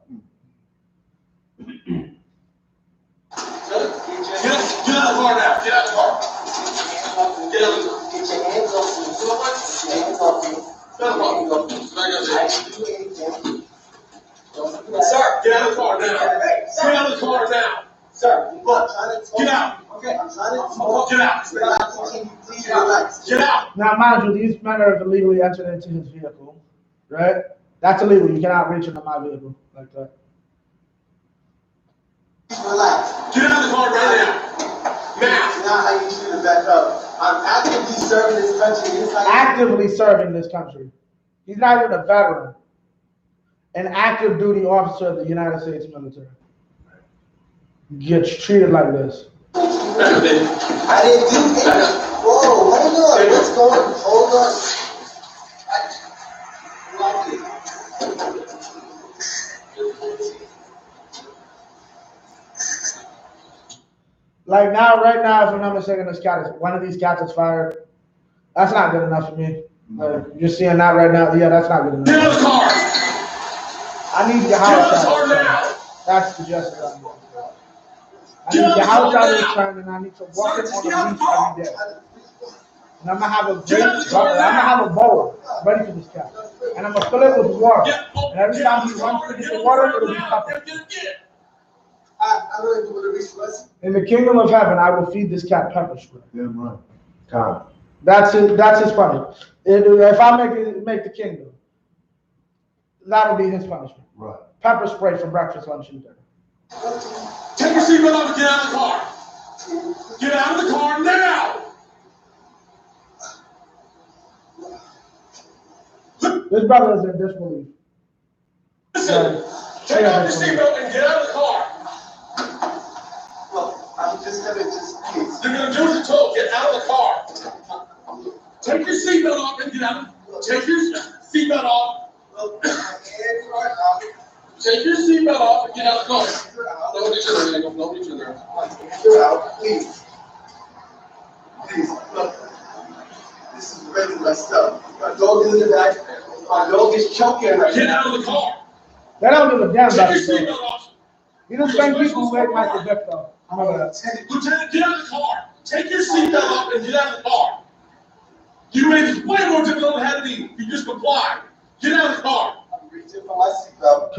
Get out of the car now. Get out of the car. Get out of the car. Get your hands off me. Get your hands off me. Sir, Get out of the car now. Get out of the car now. Sir, look, I'm trying to talk. Get out. Okay, I'm trying to talk. Get out. Can you please relax? Get out. Now, mind you, these men have illegally entered into his vehicle, right? That's illegal. You cannot reach into my vehicle like that. Relax. Get out of the car right now. That's Now. not how you shoot it back up. I'm actively serving this country. It's like Actively serving this country. He's not even a veteran. An active duty officer of the United States military gets treated like this. I didn't do anything. Whoa, hold on. What's going on? Hold on. Like now, right now, if I'm not mistaken, one of these cats is fired. That's not good enough for me. Like, you're seeing that right now. Yeah, that's not good Get out of enough. the car. I need your Get out of the house car out. now. That's the justice I need. I Get need out your the house car out of the now. train, and I need to walk it on Get the out the beach car. every day. And I'm gonna have a Get great, out of the car I'm gonna have a bowl ready for this cat, and I'm gonna fill it with water. And every time he runs to get the water, it'll be covered. I really do want to reach the lesson. In the kingdom of heaven, I will feed this cat pepper spray. Damn right. Con. That's it. That's his punishment. If I make the kingdom, that'll be his punishment. Right. Pepper spray for breakfast, lunch, and dinner. Take your seatbelt off and get out of the car. Get out of the car now. This brother is in disbelief. Listen. Take off your seatbelt and get out of the car. Look, I'm just gonna please. You're gonna do as you're told. Get out of the car. Take your seatbelt off and get out. Take your seatbelt off. Look, my hands are out. Take your seatbelt off and get out of the car. You're out. Don't each other, Daniel. Don't each other. My hands are out. Please. Please, look. This is really messed up. My dog is in the back. My dog is choking right Get now. out of the car. They don't give a damn Take about your this. seatbelt off. You the same people who make Michael Vick though. Remember that. Lieutenant, get out of the car. Take your seatbelt off and get out of the car. You made this way more difficult than it had to be. You just complied. Get out of the car. I'm reaching for my seatbelt.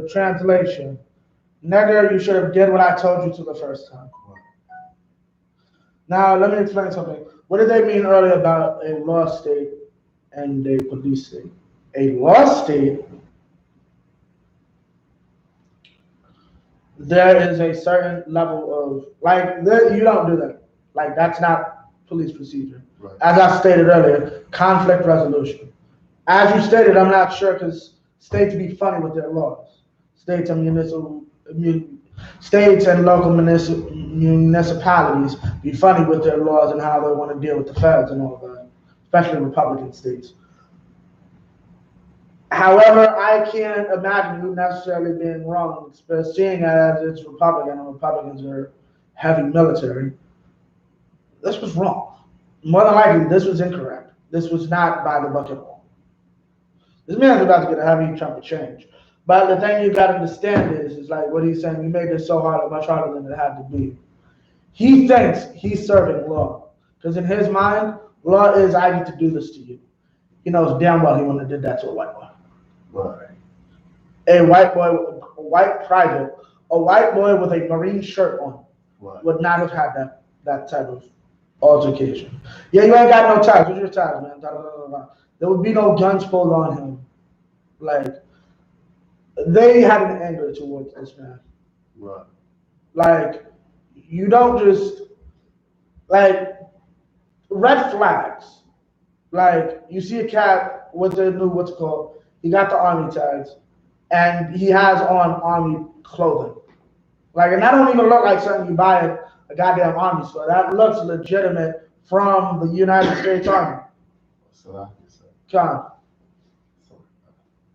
Translation. Nigger, you should have did what I told you to the first time. Now, let me explain something. What did they mean earlier about a law state and a police state? A law state, there is a certain level of, you don't do that. Like, that's not police procedure. Right. As I stated earlier, conflict resolution. As you stated, I'm not sure because states be funny with their laws. States and local municipalities be funny with their laws and how they want to deal with the feds and all that, especially Republican states. However, I can't imagine you necessarily being wrong, seeing as it's Republican and Republicans are heavy military. This was wrong. More than likely, this was incorrect. This was not by the book at all. This man's about to get a heavy chunk of change. But the thing you gotta understand is like what he's saying, you made this so hard, much harder than it had to be. He thinks he's serving law. Because in his mind, law is I need to do this to you. He knows damn well he wouldn't have did that to a white boy. Right. A white boy, a white private, a white boy with a Marine shirt on would not have had that type of altercation. Yeah, you ain't got no ties. What's your ties, man? Da, da, da, da. There would be no guns pulled on him. Like, they had an anger towards this man. Right. Like, you don't just, like, red flags. Like, you see a cat with the new, what's it called? He got the army tags, and he has on army clothing. Like, and that don't even look like something you buy at a goddamn army store. That looks legitimate from the United States Army. Come.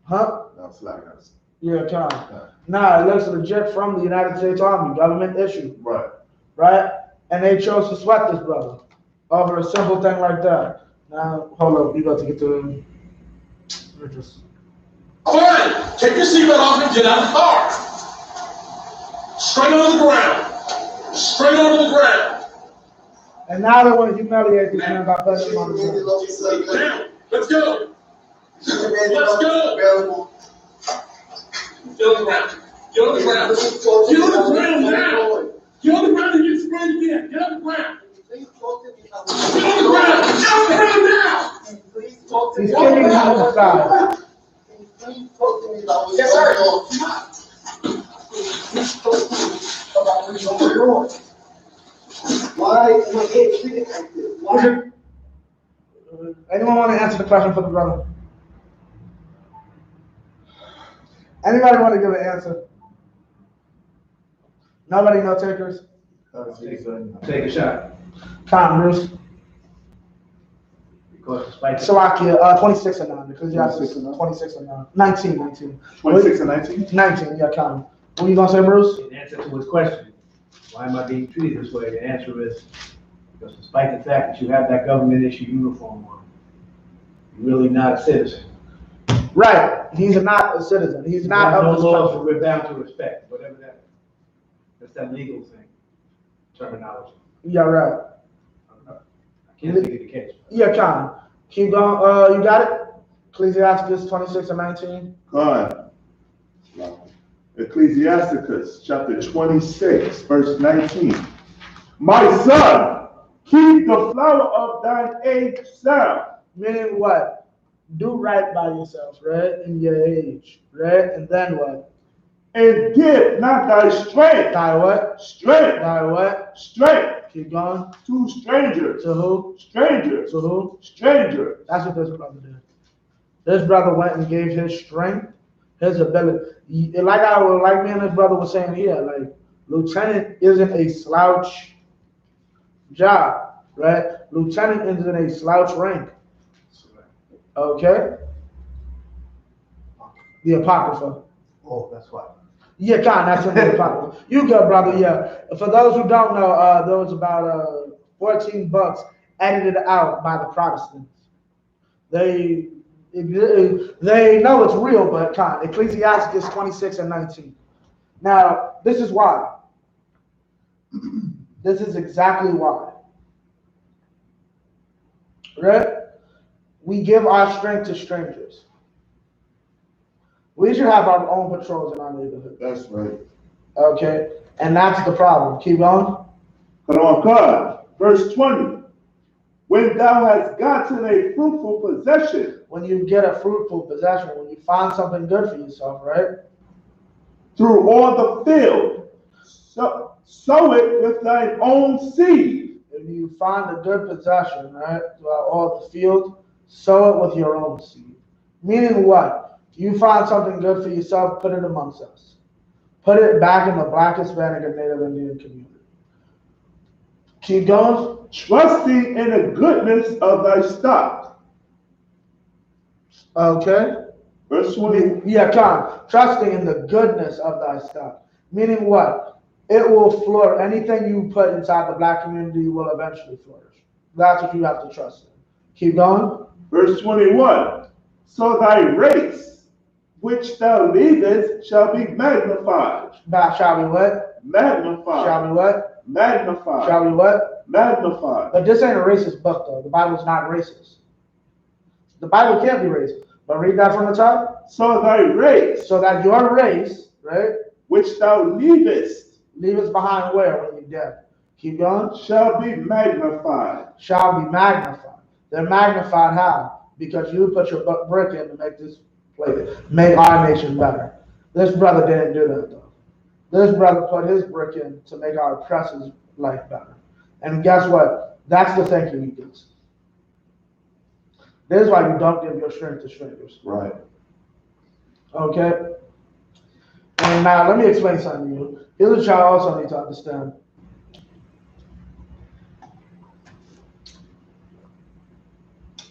Huh? Yeah, come. Nah, it looks legit from the United States Army, government issue. Right. Right? And they chose to sweat this brother over a simple thing like that. Now, hold up, you got to get to just. Fine, take your seatbelt off and get out of the car. Straight on the ground. Straight onto the ground. And now they want to humiliate this man by putting him on the ground. Now, let's go. Let's go. Get on the ground. Get on the ground. Get on the ground now. Get on the ground and get sprayed again. Get on the ground. Get on the ground. Get on the ground now. He's kicking him on the side. Yes, sir. Please talk to me about what you're doing. Why am I getting treated like this? Why? Anyone want to answer the question for the brother? Anybody want to give an answer? Nobody, no takers? Take a shot. Tom, Bruce. Because despite the Slovakia, 26 and 9. Because you have 26 and 9. 19. 26 and 19? 19, yeah, Tom. What are you going to say, Bruce? in answer to his question, why am I being treated this way? The answer is because despite the fact that you have that government issue uniform on, you're really not a citizen. Right. He's not a citizen. He's not There's of no this laws country. that we're bound to respect, whatever that is. That's that legal thing, terminology. Yeah, right. I can't think of the case. Yeah, Tom. Keep going. You got it? Ecclesiastes 26 and 19. God. Ecclesiasticus chapter 26, verse 19. My son, keep the flower of thine age sound. Meaning what? Do right by yourself, right? In your age, right? And then what? And give not thy strength. Thy what? Strength. Thy what? Strength. Keep going. To strangers. To who? Strangers. To who? Strangers. That's what this brother did. This brother went and gave his strength, his ability. Like me and his brother were saying here, like lieutenant isn't a slouch job, right? Lieutenant isn't a slouch rank. Okay? The Apocrypha. Oh, that's why. Yeah, that's in the Apocrypha. You good, brother, yeah. For those who don't know, there was about 14 books edited out by the Protestants. They know it's real, but Ecclesiastes 26 and 19. Now, this is why. This is exactly why. Right? We give our strength to strangers. We should have our own patrols in our neighborhood. That's right. Okay? And that's the problem. Keep going. Come on, God. Verse 20. When thou hast gotten a fruitful possession. When you get a fruitful possession, when you find something good for yourself, right? Through all the field, sow it with thine own seed. If you find a good possession, right, throughout all the field, sow it with your own seed. Meaning what? You find something good for yourself, put it amongst us. Put it back in the Black, Hispanic, and Native Indian community. Keep going. Trusting in the goodness of thy stock. Okay. Verse 20. Yeah, trusting in the goodness of thy stock. Meaning what? It will flourish. Anything you put inside the Black community will eventually flourish. That's what you have to trust in. Keep going. Verse 21. So thy race which thou leavest shall be magnified. Now, shall we what? Magnified. Shall we what? Magnified. Shall we what? Magnified. But this ain't a racist book, though. The Bible's not racist. The Bible can't be racist. But read that from the top. So thy race. So that your race, right? Which thou leavest. Leave us behind where when you're dead? Keep going. Shall be magnified. Shall be magnified. They're magnified how? Because you put your brick in to make this place, make our nation better. This brother didn't do that, though. This brother put his brick in to make our oppressor's life better. And guess what? That's the thank you he gets. This is why you don't give your strength to strangers. Right. Okay? And now let me explain something to you. Here's what y'all also need to understand.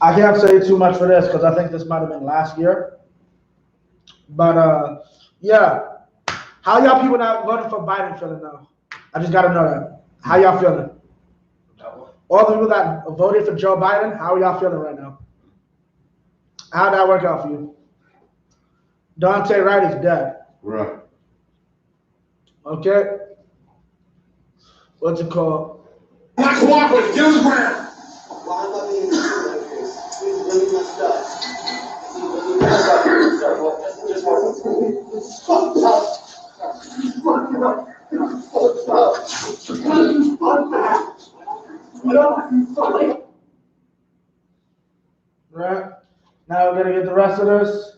I can't say too much for this because I think this might have been last year. But yeah. How y'all people not voting for Biden feeling now? I just gotta know that. How y'all feeling? All the people that voted for Joe Biden, how are y'all feeling right now? How'd that work out for you? Dante Wright is dead. Right. Okay? What's it called? Not cooperating. Get on the ground. Why am I being treated like this? We really messed up. We really messed up. Just Right? Now we're gonna get the rest of this.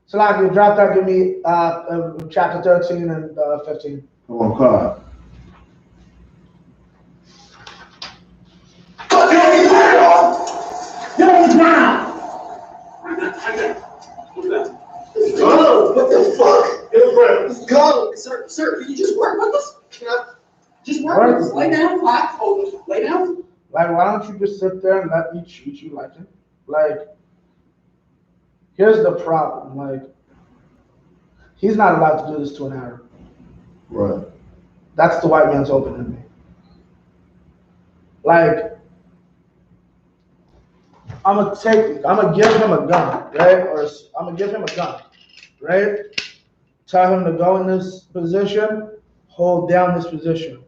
So like you drop that, give me chapter 13 and 15. Come on, Carl. Get on the ground. Oh, what the fuck? Get on the ground. Let's go. Sir, can you just work with us? Can I just work with us? Lay down, flat. Lay down. Like, why don't you just sit there and let me treat you like it? Like, here's the problem. Like, he's not allowed to do this to an Arab. Right. That's the white man's open enemy. Like, I'm gonna give him a gun, right? Or I'm gonna give him a gun, right? Tell him to go in this position, hold down this position.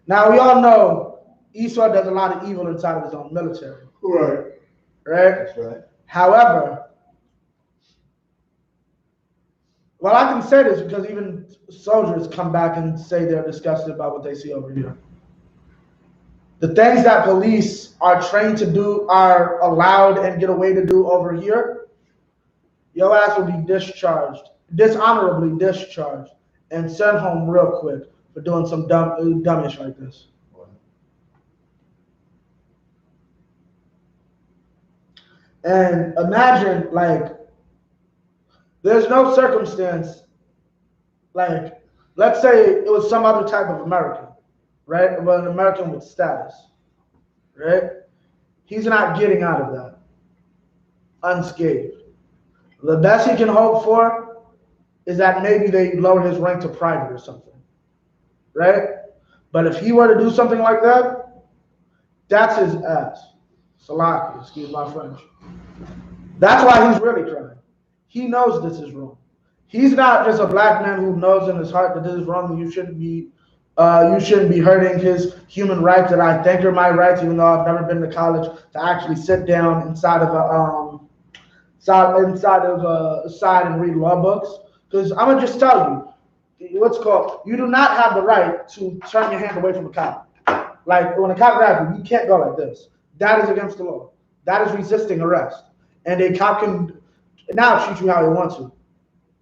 Now, we all know Esau does a lot of evil inside of his own military. Right. Right? That's right. However, well, I can say this because even soldiers come back and say they're disgusted about what they see over here. The things that police are trained to do, are allowed and get away to do over here, your ass will be discharged, dishonorably discharged, and sent home real quick for doing some dumbish like this. And imagine, like, there's no circumstance, like, let's say it was some other type of American, right? Well, an American with status, right? He's not getting out of that unscathed. The best he can hope for is that maybe they lower his rank to private or something, right? But if he were to do something like that, that's his ass. Salaki, excuse my French. That's why he's really crying. He knows this is wrong. He's not just a black man who knows in his heart that this is wrong and you shouldn't be hurting his human rights that I think are my rights, even though I've never been to college to actually sit down inside of a side and read law books. Because I'm gonna just tell you, what's called, you do not have the right to turn your hand away from a cop. Like when a cop grabs you, you can't go like this. That is against the law. That is resisting arrest. And a cop can now treat you how he wants to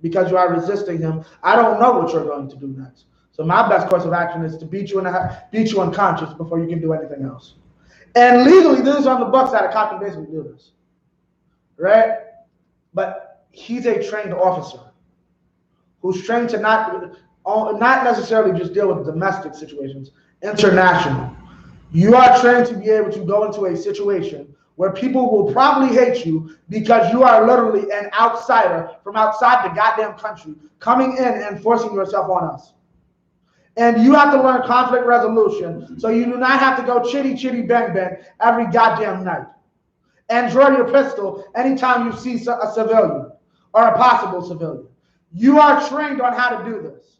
because you are resisting him. I don't know what you're going to do next. So my best course of action is to beat you unconscious before you can do anything else. And legally, this is on the books that a cop can basically do this, right? But he's a trained officer who's trained to not necessarily just deal with domestic situations, international. You are trained to be able to go into a situation where people will probably hate you because you are literally an outsider from outside the goddamn country coming in and forcing yourself on us. And you have to learn conflict resolution so you do not have to go chitty, chitty, bang, bang every goddamn night. and draw your pistol anytime you see a civilian or a possible civilian. You are trained on how to do this.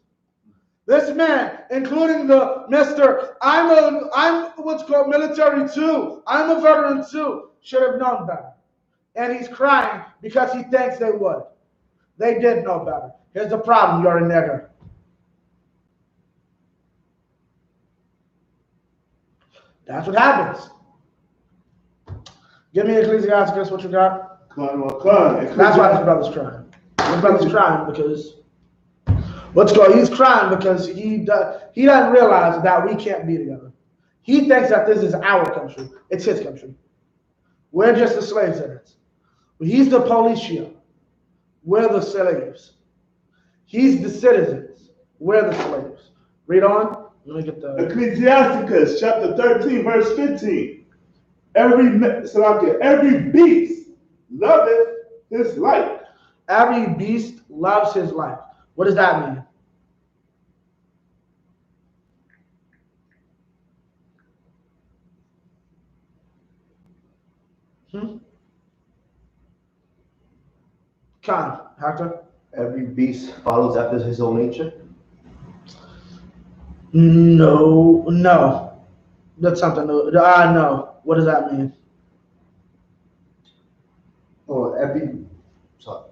This man, including the Mr. I'm what's called military too. I'm a veteran too. Should have known better. And he's crying because he thinks they would. They did know better. Here's the problem. You're a nigger. That's what happens. Give me Ecclesiasticus, what you got? That's why this brother's crying. This brother's crying because he's crying because he doesn't realize that we can't be together. He thinks that this is our country. It's his country. We're just the slaves in it. He's the policia. We're the slaves. He's the citizens. We're the slaves. Read on. Let me get the Ecclesiasticus chapter 13, verse 15. Every beast loveth his life. Every beast loves his life. What does that mean? Khan, Hector? Every beast follows after his own nature. No. That's something new. No. What does that mean? Oh, sorry.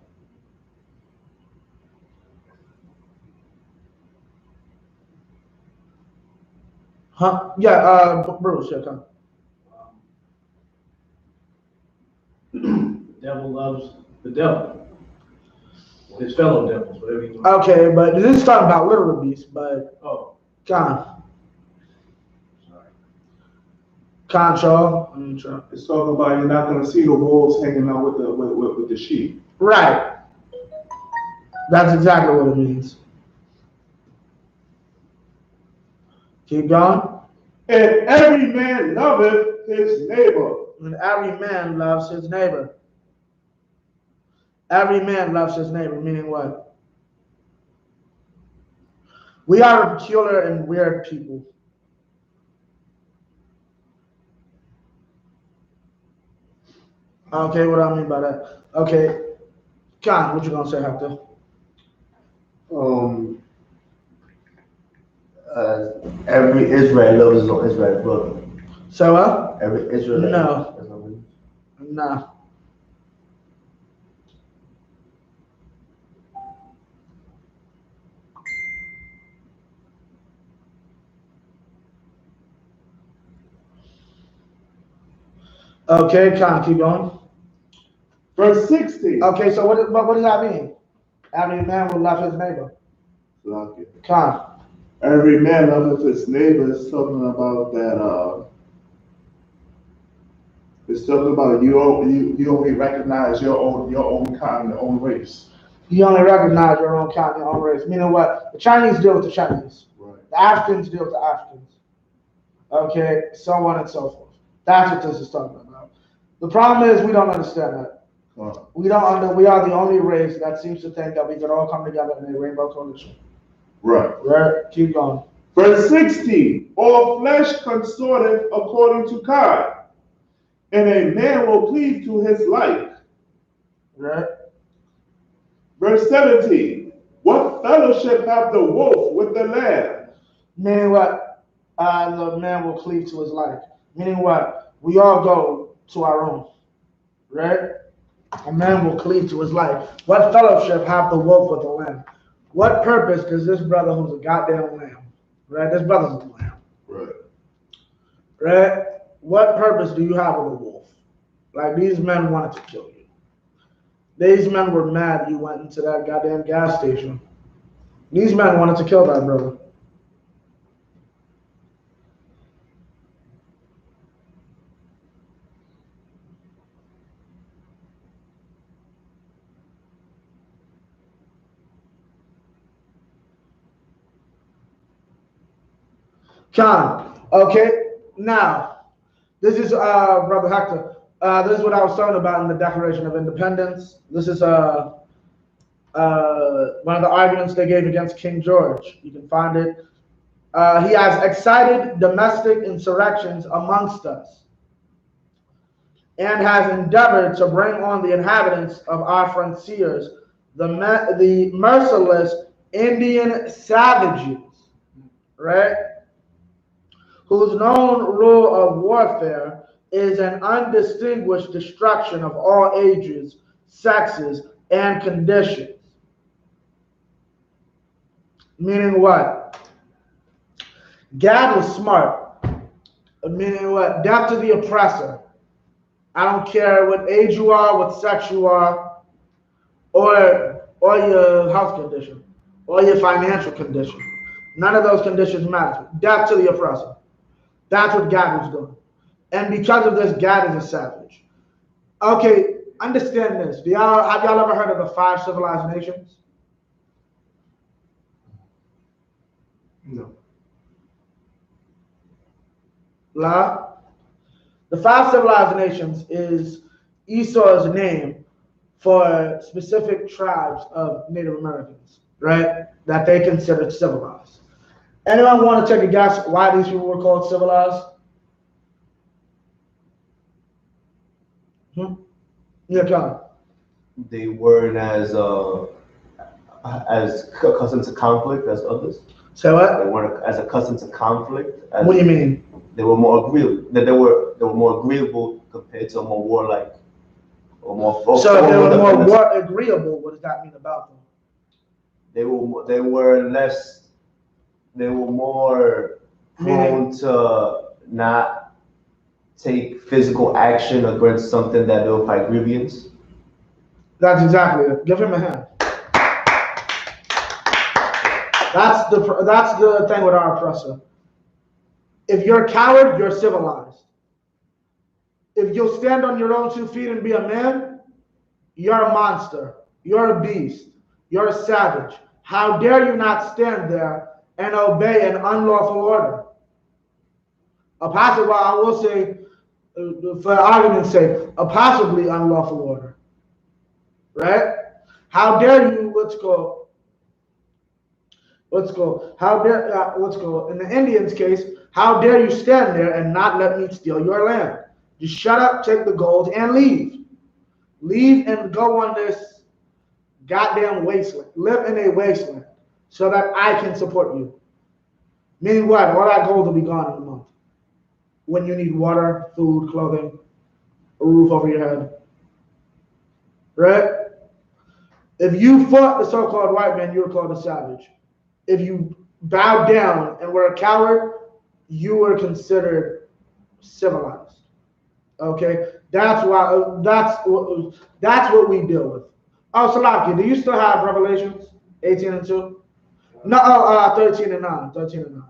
Huh? Yeah, Bruce, yeah, come. The devil loves the devil. His fellow devils, whatever you want. Okay, but this is talking about literal beasts, but Khan. Control. It's talking about you're not going to see the wolves hanging out with the sheep. Right. That's exactly what it means. Keep going. And every man loveth his neighbor. And every man loves his neighbor. Every man loves his neighbor, meaning what? We are a peculiar and weird people. Okay, what do I mean by that? Okay, John, what you gonna say, Hector? Every Israelite loves his own Israelite brother. So what? Every Israelite. No. No. Okay, Con, keep going. Verse 16. Okay, so what does that mean? Every man will love his neighbor. Con. Every man loveth his neighbor is talking about that. It's talking about you only recognize your own kind, your own race. You only recognize your own kind, your own race. Meaning what? The Chinese deal with the Chinese. Right. The Africans deal with the Africans. Okay, so on and so forth. That's what this is talking about. The problem is we don't understand that. We are the only race that seems to think that we can all come together in a rainbow coalition. Right. Right. Keep going. Verse 16. All flesh consorteth according to God, and a man will cleave to his life. Right. Verse 17. What fellowship have the wolf with the lamb? Meaning what? The man will cleave to his life. Meaning what? We all go to our own. Right? A man will cleave to his life. What fellowship have the wolf with the lamb? What purpose does this brother who's a goddamn lamb, right? This brother's a lamb. Right. Right? What purpose do you have with a wolf? Like, these men wanted to kill you. These men were mad you went into that goddamn gas station. These men wanted to kill that brother. Con. Okay, now, this is Brother Hector. This is what I was talking about in the Declaration of Independence. This is one of the arguments they gave against King George. You can find it. He has excited domestic insurrections amongst us. and has endeavored to bring on the inhabitants of our frontiers the merciless Indian savages, right? Whose known rule of warfare is an undistinguished destruction of all ages, sexes, and conditions. Meaning what? God was smart. Meaning what? Death to the oppressor. I don't care what age you are, what sex you are, or your health condition, or your financial condition. None of those conditions matter. Death to the oppressor. That's what God was doing. And because of this, God is a savage. Okay, understand this. Have y'all ever heard of the 5 civilized nations? No. La? The 5 civilized nations is Esau's name for specific tribes of Native Americans, right? That they considered civilized. Anyone want to take a guess why these people were called civilized? Yeah, come. They weren't as accustomed to conflict as others. Say what? They weren't as accustomed to conflict. What do you mean? They were more agreeable. They were more agreeable compared to a more warlike or more. So if they were more agreeable, what does that mean about them? They were less. They were more prone to not take physical action against something that they'll fight grievance. That's exactly it. Give him a hand. That's the thing with our oppressor. If you're a coward, you're civilized. If you'll stand on your own 2 feet and be a man, you're a monster. You're a beast. You're a savage. How dare you not stand there and obey an unlawful order? A possible, I will say, for argument's sake, a possibly unlawful order. Right? How dare you, in the Indians' case, how dare you stand there and not let me steal your land? Just shut up, take the gold, and leave. Leave and go on this goddamn wasteland. Live in a wasteland so that I can support you. Meaning what? All that gold will be gone in a month. When you need water, food, clothing, a roof over your head. Right? If you fought the so-called white man, you were called a savage. If you bowed down and were a coward, you were considered civilized. Okay, that's what we deal with. Oh, Salaki, do you still have Revelations 18:2? No, 13:9. 13:9.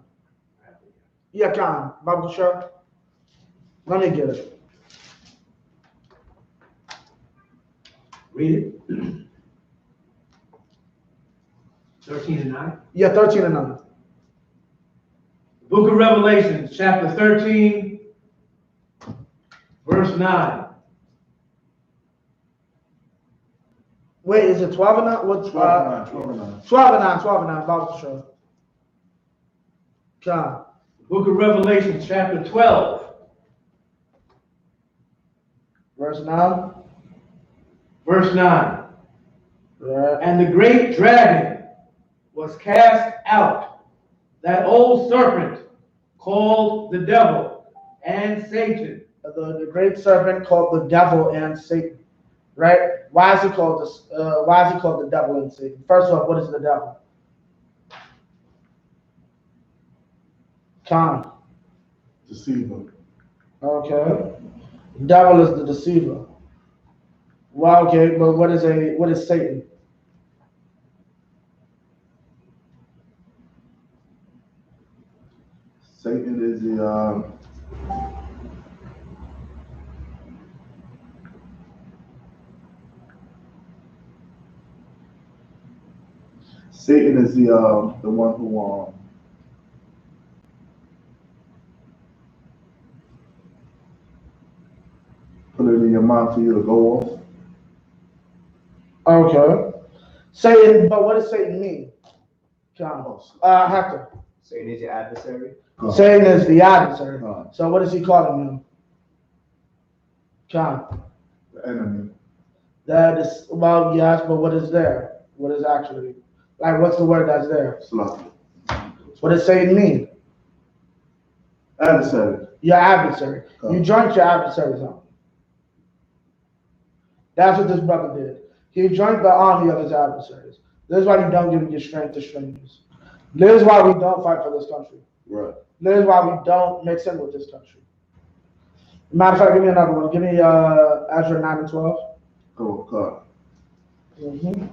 Yeah, Khan. Bible show. Let me get it. Read it. 13:9. Yeah, 13:9. Book of Revelation, chapter 13, verse 9. Wait, is it 12 and 9? What's 12 and 9, 12 and 9. 12 and 9, 12 and 9, Bible show. Khan. Book of Revelation, chapter 12. Verse 9. Verse 9. Right. And the great dragon was cast out, that old serpent called the devil and Satan. The great serpent called the devil and Satan. Right? Why is he called this? Why is he called the devil and Satan? First of all, what is the devil? Khan. Deceiver. Okay. Devil is the deceiver. Well, okay, but what is Satan? Satan is the Satan is the one who put it in your mind for you to go off. Okay. Satan, but what does Satan mean? Hector. Satan is your adversary. Satan is the adversary. So what is he calling him? Come. The enemy. That is, well, yes, but what is there? What is actually, like, what's the word that's there? Slav. What does Satan mean? Adversary. Your adversary. You joined your adversary's army. That's what this brother did. He joined the army of his adversaries. This is why you don't give your strength to strangers. This is why we don't fight for this country. Right. This is why we don't mix in with this country. Matter of fact, give me another one. Give me Ezra 9 and 12. Oh, God. Mm-hmm.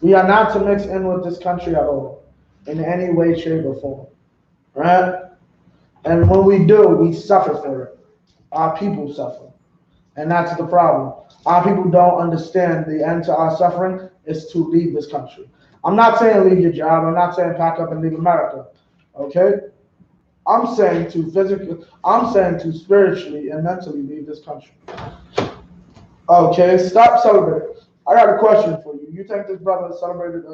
We are not to mix in with this country at all, in any way, shape, or form. Right? And when we do, we suffer for it. Our people suffer. And that's the problem. Our people don't understand the end to our suffering is to leave this country. I'm not saying leave your job. I'm not saying pack up and leave America. Okay? I'm saying to spiritually and mentally leave this country. Okay, stop celebrating. I got a question for you. You think this brother celebrated,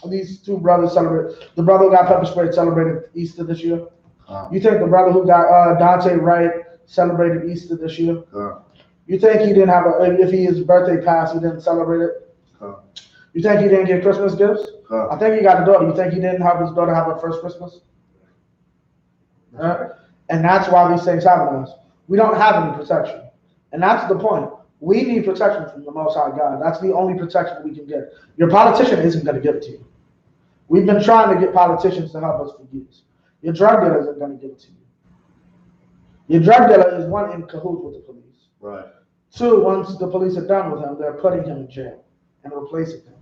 these two brothers celebrated, the brother who got pepper sprayed celebrated Easter this year? You think the brother who got Dante Wright celebrated Easter this year? You think he didn't have if his birthday passed, he didn't celebrate it? You think he didn't get Christmas gifts? I think he got a daughter. You think he didn't have his daughter have her first Christmas? And that's why these things happen to us. We don't have any protection. And that's the point. We need protection from the Most High God. That's the only protection we can get. Your politician isn't going to give it to you. We've been trying to get politicians to help us for years. Your drug dealer isn't going to give it to you. Your drug dealer is one, in cahoots with the police. Right. Two, once the police are done with him, they're putting him in jail and replacing him.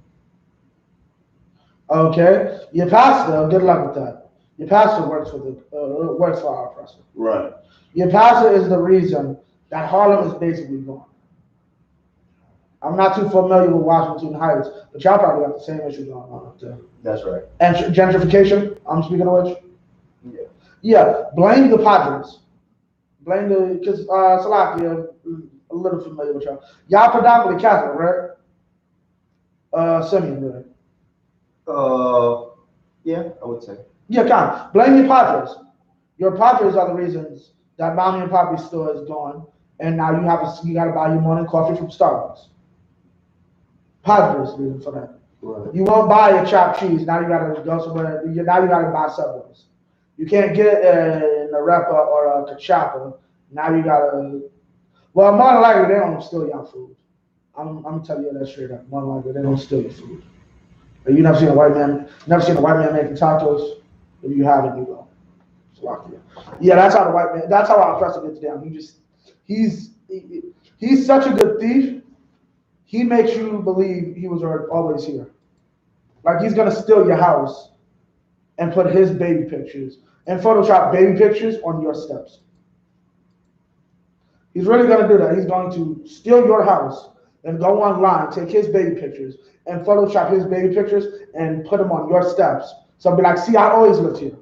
Okay? Your pastor, good luck with that. Your pastor works for our oppressor. Right. Your pastor is the reason that Harlem is basically gone. I'm not too familiar with Washington Heights, but y'all probably got the same issue going on up there. That's right. And gentrification, I'm speaking of which. Yeah. Yeah, blame the Padres. Blame the, because Salakia, a little familiar with y'all. Y'all predominantly Catholic, right? Simeon, right? Yeah, I would say. Yeah, kind of. Blame your Padres. Your Padres are the reasons that Mommy and Papi store is gone, and now you got to buy your morning coffee from Starbucks. Padres reason for that. Right. You won't buy a chopped cheese. Now you got to go somewhere. Now you got to buy Subways. You can't get an arepa or a cachapa. Now you got to. Well, more than likely they don't steal your food. I'm gonna tell you that straight up. More than likely they don't steal your food. But you never seen a white man making tacos. If you haven't, you will. Yeah, that's how the white man. That's how our oppressor gets down. He's such a good thief. He makes you believe he was always here. Like he's gonna steal your house and put his baby pictures and Photoshop baby pictures on your steps. He's really gonna do that. He's going to steal your house and go online, take his baby pictures and Photoshop his baby pictures and put them on your steps. So be like, see, I always lived here.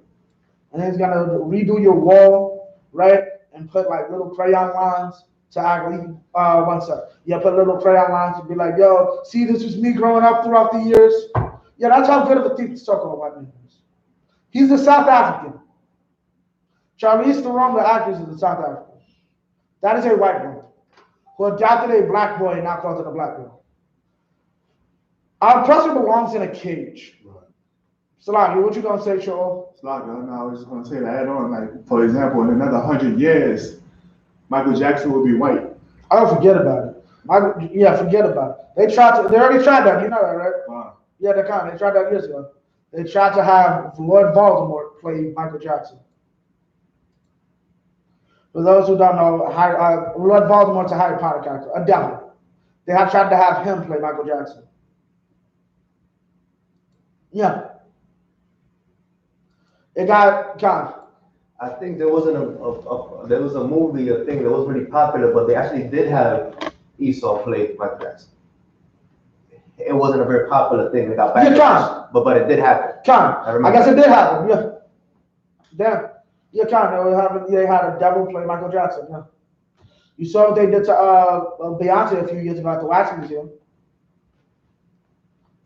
And then he's gonna redo your wall, right? And put like little crayon lines to actually, one sec. Yeah, put little crayon lines to be like, yo, see, this was me growing up throughout the years. Yeah, that's how good of a thief the so-called white man is. He's a South African. Charlize Theron, the actress, is a South African. That is a white woman who adopted a black boy and now calls it a black girl. Our oppressor belongs in a cage. Right. Salaki, what you gonna say, Shoal? Salaki, I was just gonna say to add on, like, for example, in another 100 years, Michael Jackson will be white. I don't forget about it. Forget about it. They already tried that, you know that, right? Wow. Yeah, they tried that years ago. They tried to have Lord Voldemort play Michael Jackson. For those who don't know, Lord Voldemort's a Harry Potter character, a devil. They have tried to have him play Michael Jackson. Yeah. It got kind of. I think there wasn't there was a movie, a thing that was really popular, but they actually did have I.S.U.P.K play Michael Jackson. It wasn't a very popular thing. They got back. Yeah, but it did happen. I guess it did happen. Yeah. Damn. Yeah, they had a devil play Michael Jackson. Yeah. You saw what they did to Beyonce a few years ago at the Wax Museum.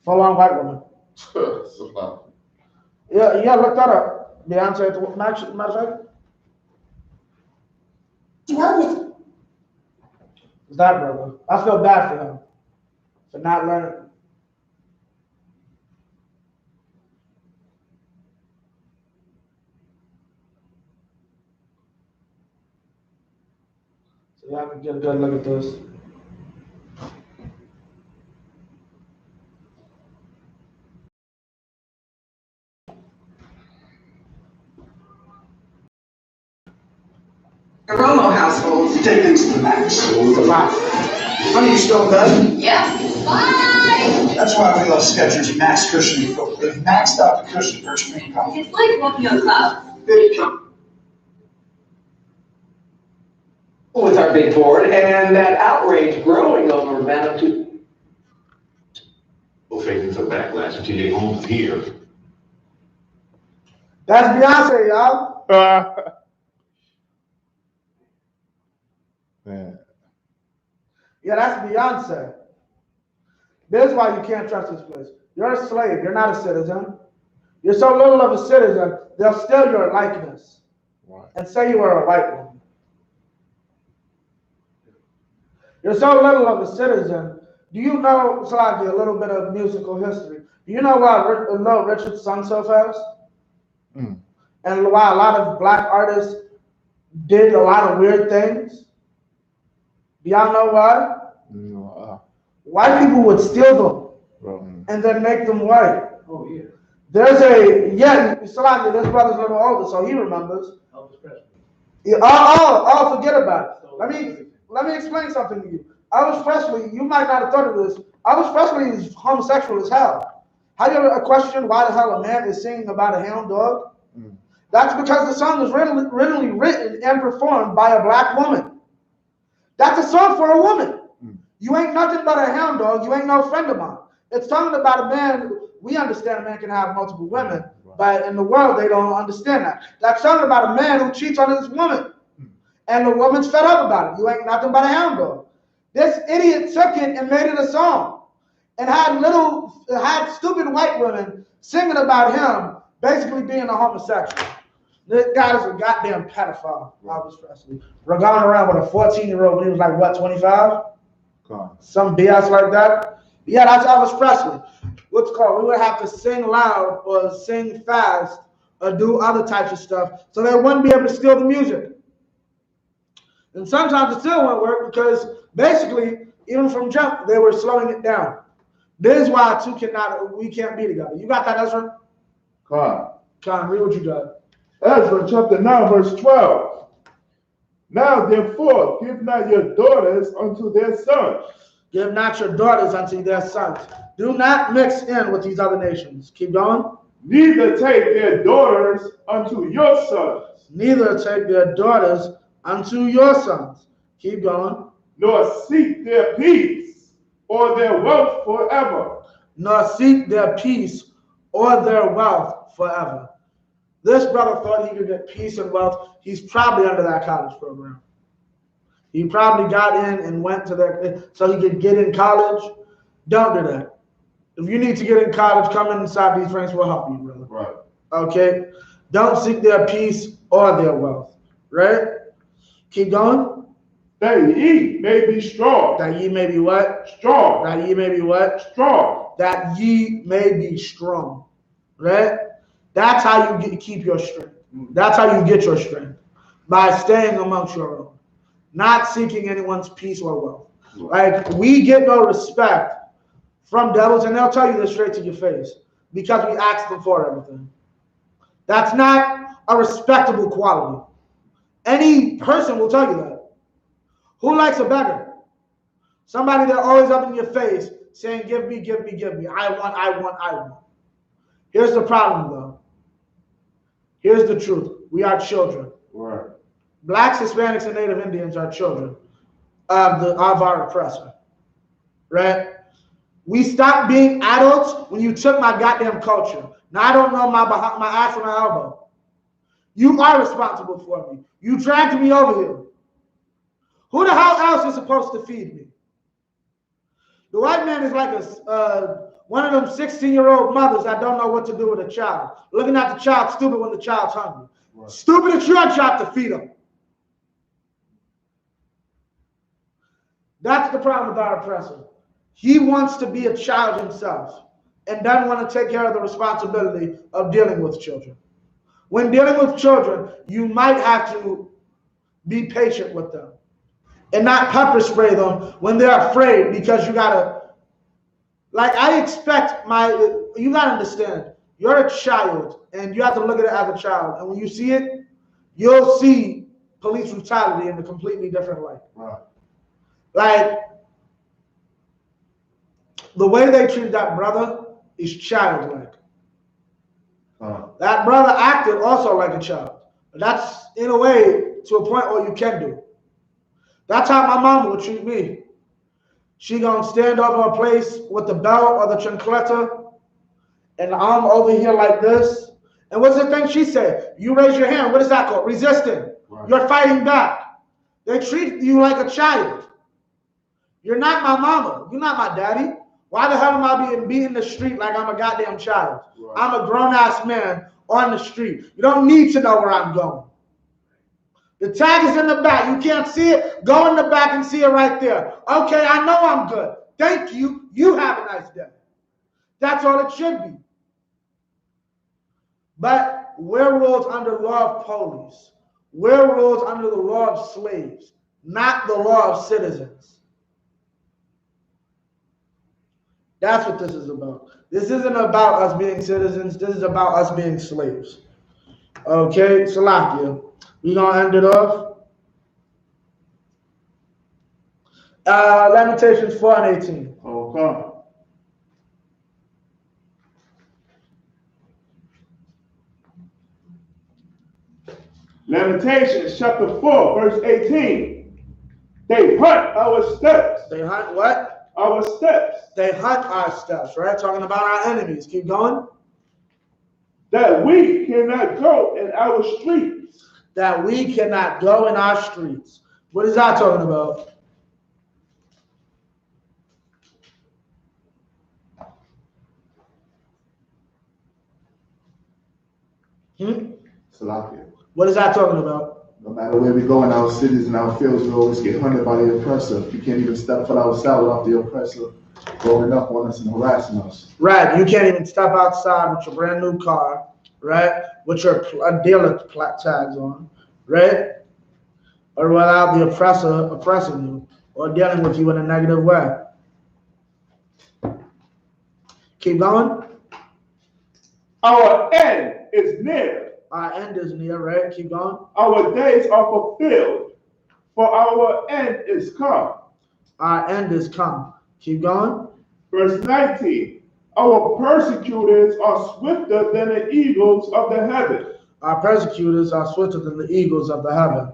Full-on white woman. Yeah, look that up. Beyonce at the matter of fact. It's that brother. I feel bad for him for not learning. So y'all can get a good look at this. Romo households take things to the max. It's a lot. Honey, you still in bed? Yes. Bye. That's why we love Skechers Max Cushioning Footwear. They've maxed out the cushion for extreme comfort. It's like walking on clouds. Big comfort. With our big board and that outrage growing over Madam Two. Well, facing some backlash from T.J. Holmes here. That's Beyonce, y'all. Man. Yeah, that's Beyonce. This is why you can't trust this place. You're a slave. You're not a citizen. You're so little of a citizen, they'll steal your likeness and say you are a white woman. You're so little of a citizen. Do you know, it's like a little bit of musical history. Do you know why Little Richard sung so fast? And why a lot of black artists did a lot of weird things? Do y'all know why? White people would steal them and then make them white. Oh, yeah. There's Salaki, this brother's a little older, so he remembers. Elvis Presley. Yeah, forget about it. Let me explain something to you. Elvis Presley, you might not have thought of this. Elvis Presley is homosexual as hell. Have you ever questioned why the hell a man is singing about a hound dog? That's because the song was originally written and performed by a black woman. That's a song for a woman. You ain't nothing but a hound dog. You ain't no friend of mine. It's talking about a man. We understand a man can have multiple women, but in the world, they don't understand that. That's talking about a man who cheats on his woman. And the woman's fed up about it. You ain't nothing but a hound dog. This idiot took it and made it a song. And had stupid white women singing about him basically being a homosexual. This guy is a goddamn pedophile, Elvis Presley. We're going around with a 14-year-old when he was like, what, 25? Some BS like that. Yeah, that's Elvis Presley. What's called? We would have to sing loud or sing fast or do other types of stuff so they wouldn't be able to steal the music. And sometimes it still won't work because basically, even from jump, they were slowing it down. This is why we can't be together. You got that, Ezra? Con, read what you got. Ezra chapter 9, verse 12. Now therefore, give not your daughters unto their sons. Give not your daughters unto their sons. Do not mix in with these other nations. Keep going. Neither take their daughters unto your sons. Neither take their daughters unto your sons. Keep going. Nor seek their peace or their wealth forever. Nor seek their peace or their wealth forever. This brother thought he could get peace and wealth. He's probably under that college program. He probably got in and went to that so he could get in college. Don't do that. If you need to get in college, come inside these ranks. We'll help you, brother. Right. Okay? Don't seek their peace or their wealth. Right? Keep going. That ye may be strong. That ye may be what? Strong. That ye may be what? Strong. That ye may be strong. Right? That's how you keep your strength. That's how you get your strength. By staying amongst your own. Not seeking anyone's peace or wealth. Like, we get no respect from devils, and they'll tell you this straight to your face because we ask them for everything. That's not a respectable quality. Any person will tell you that. Who likes a beggar? Somebody that's always up in your face saying, give me, give me, give me. I want, I want, I want. Here's the problem, though. Here's the truth. We are children. Right. Blacks, Hispanics, and Native Indians are children of our oppressor. Right? We stopped being adults when you took my goddamn culture. Now I don't know my ass from my elbow. You are responsible for me. You dragged me over here. Who the hell else is supposed to feed me? The white man is like one of them 16-year-old mothers that don't know what to do with a child. Looking at the child stupid when the child's hungry. Right. Stupid it's your job to feed him. That's the problem with our oppressor. He wants to be a child himself and doesn't want to take care of the responsibility of dealing with children. When dealing with children, you might have to be patient with them and not pepper spray them when they're afraid, because you gotta, like, I expect you gotta understand, you're a child and you have to look at it as a child. And when you see it, you'll see police brutality in a completely different light. Right. Like, the way they treat that brother is childlike. That brother acted also like a child. But that's, in a way, to a point where you can do. That's how my mom would treat me. She gonna stand over a place with the belt or the chancleta, and I'm over here like this. And what's the thing she said? You raise your hand. What is that called? Resisting. Right. You're fighting back. They treat you like a child. You're not my mama. You're not my daddy. Why the hell am I being beat in the street like I'm a goddamn child? Right. I'm a grown-ass man on the street. You don't need to know where I'm going. The tag is in the back. You can't see it? Go in the back and see it right there. Okay, I know I'm good. Thank you. You have a nice day. That's all it should be. But we're ruled under the law of police. We're ruled under the law of slaves, not the law of citizens. That's what this is about. This isn't about us being citizens. This is about us being slaves. Okay, Salakia. We're going to end it off. Lamentations 4 and 18. Okay. Lamentations chapter 4, verse 18. They hunt our steps. They hunt what? Our steps. They hunt our steps, right? Talking about our enemies. Keep going. That we cannot go in our streets. That we cannot go in our streets. What is that talking about? Salakia. What is that talking about? No matter where we go in our cities and our fields, we always get hunted by the oppressor. We can't even step foot outside without the oppressor rolling up on us and harassing us. Right. You can't even step outside with your brand new car, right? With your dealer tags on, right? Or without the oppressor oppressing you or dealing with you in a negative way. Keep going. Our end is near. Our end is near, right? Keep going. Our days are fulfilled, for our end is come. Our end is come. Keep going. Verse 19. Our persecutors are swifter than the eagles of the heaven. Our persecutors are swifter than the eagles of the heaven.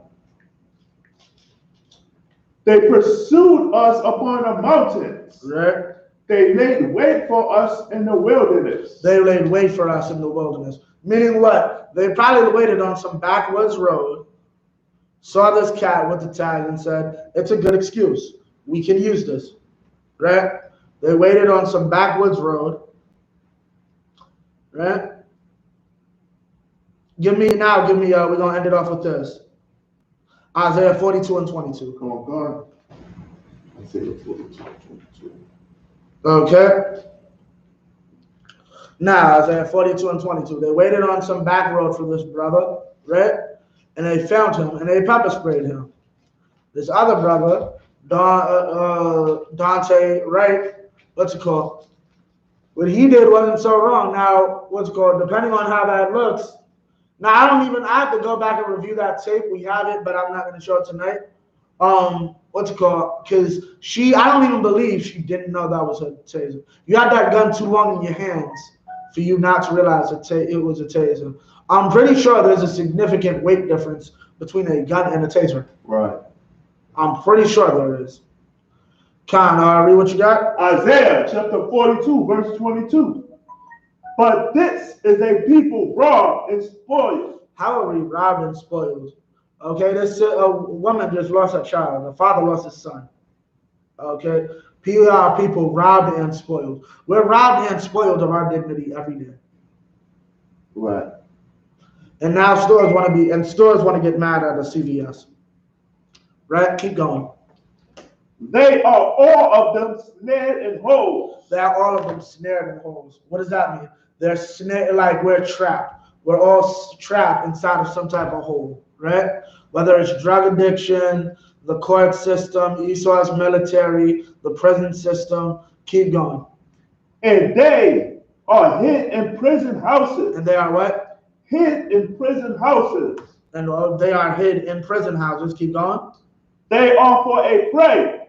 They pursued us upon the mountains. Right. They laid wait for us in the wilderness. They laid wait for us in the wilderness. Meaning what? They probably waited on some backwoods road, saw this cat with the tag and said, it's a good excuse. We can use this. Right? They waited on some backwoods road. Right? Give me, we're going to end it off with this. Isaiah 42 and 22. Come on, God. Isaiah 42 and 22. Okay. Now, Isaiah 42 and 22. They waited on some back road for this brother, right? And they found him, and they pepper sprayed him. This other brother, Dante, right? What's it called? What he did wasn't so wrong. Now, what's it called? Depending on how that looks. Now, I have to go back and review that tape. We have it, but I'm not going to show it tonight. What's it called? Because I don't even believe she didn't know that was a taser. You had that gun too long in your hands for you not to realize it was a taser. I'm pretty sure there's a significant weight difference between a gun and a taser. Right. I'm pretty sure there is. Read what you got. Isaiah chapter 42, verse 22. But this is a people robbed and spoiled. How are we robbed and spoiled? Okay, a woman just lost her child. The father lost his son. Okay, people are people robbed and spoiled. We're robbed and spoiled of our dignity every day. Right. And now stores want to get mad at a CVS. Right? Keep going. They are all of them snared in holes. They are all of them snared in holes. What does that mean? They're snared, like we're trapped. We're all trapped inside of some type of hole, right? Whether it's drug addiction, the court system, Esau's military, the prison system, keep going. And they are hid in prison houses. And they are what? Hid in prison houses. And they are hid in prison houses. Keep going. They are for a prey,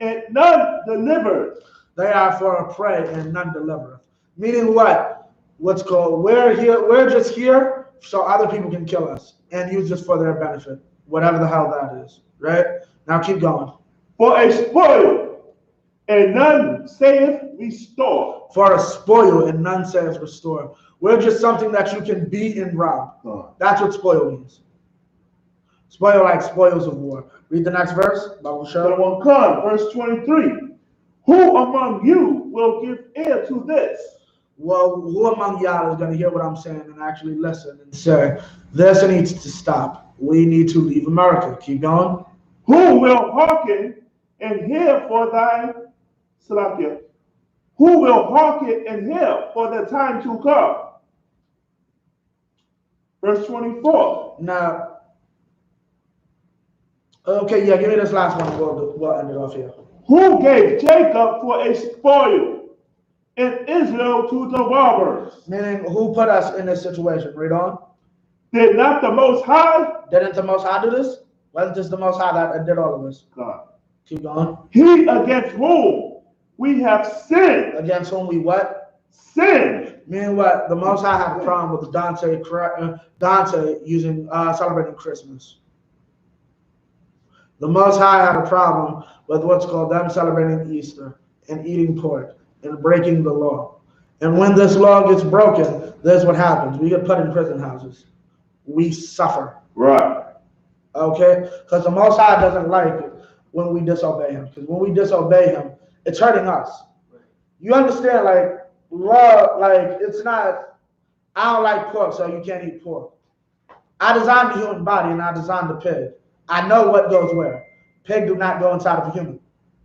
and none delivered. They are for a prey, and none delivereth. Meaning what? What's called, we're here, we're just here so other people can kill us and use this for their benefit. Whatever the hell that is, right? Now keep going. For a spoil, and none saith restore. For a spoil, and none saith restore. We're just something that you can beat and rob. That's what spoil means. Spoil, like spoils of war. Read the next verse. Bible show. Verse 23. Who among you will give ear to this? Well, who among y'all is going to hear what I'm saying and actually listen and say, this needs to stop. We need to leave America. Keep going. Who will hearken and hear for thy Salakia? Who will hearken and hear for the time to come? Verse 24. Now, okay, yeah, give me this last one. We'll end it off here. Who gave Jacob for a spoil and Israel to the robbers? Meaning, who put us in this situation? Read on. Did not the Most High? Didn't the Most High do this? Wasn't this the Most High that did all of this? God. Keep going. He against whom we have sinned. Against whom we what? Sinned. Meaning what? The Most High had a problem with Dante using celebrating Christmas. The Most High had a problem with what's called them celebrating Easter and eating pork and breaking the law. And when this law gets broken, this is what happens. We get put in prison houses. We suffer. Right. Okay? Because the Most High doesn't like it when we disobey him. Because when we disobey him, it's hurting us. You understand, like, law, like, it's not, I don't like pork, so you can't eat pork. I designed the human body and I designed the pig. I know what goes where. Pig do not go inside of a human.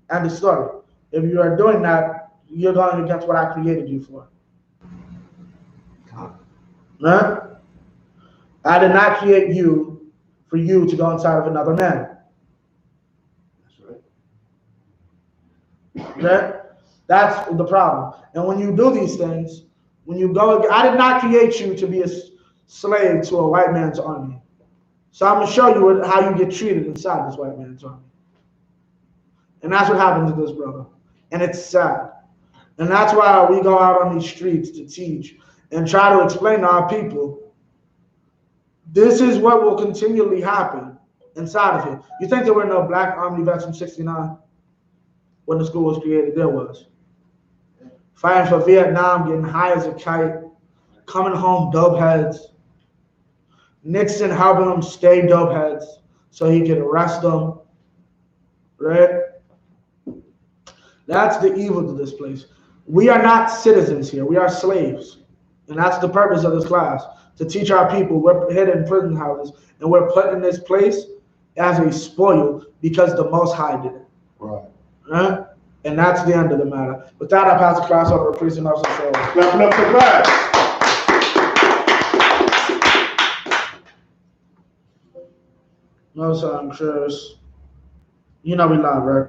End of story. If you are doing that, you're going against what I created you for. Right? I did not create you for you to go inside of another man. That's right. Right? That's the problem. And when you do these things, when you go, I did not create you to be a slave to a white man's army. So I'm going to show you how you get treated inside this white man's army. And that's what happens to this brother. And it's sad. And that's why we go out on these streets to teach and try to explain to our people, this is what will continually happen inside of it. You think there were no black army vets in '69? When the school was created, there was. Fighting for Vietnam, getting high as a kite, coming home dope heads. Nixon helping them stay dope heads so he could arrest them. Right? That's the evil to this place. We are not citizens here. We are slaves. And that's the purpose of this class, to teach our people we're hidden in prison houses and we're put in this place as a spoil because the Most High did it. Right. Right? And that's the end of the matter. With that, I pass the class over to Priest and Officer Show. Clapping up the class. No, sir, I'm curious. You know we live, right?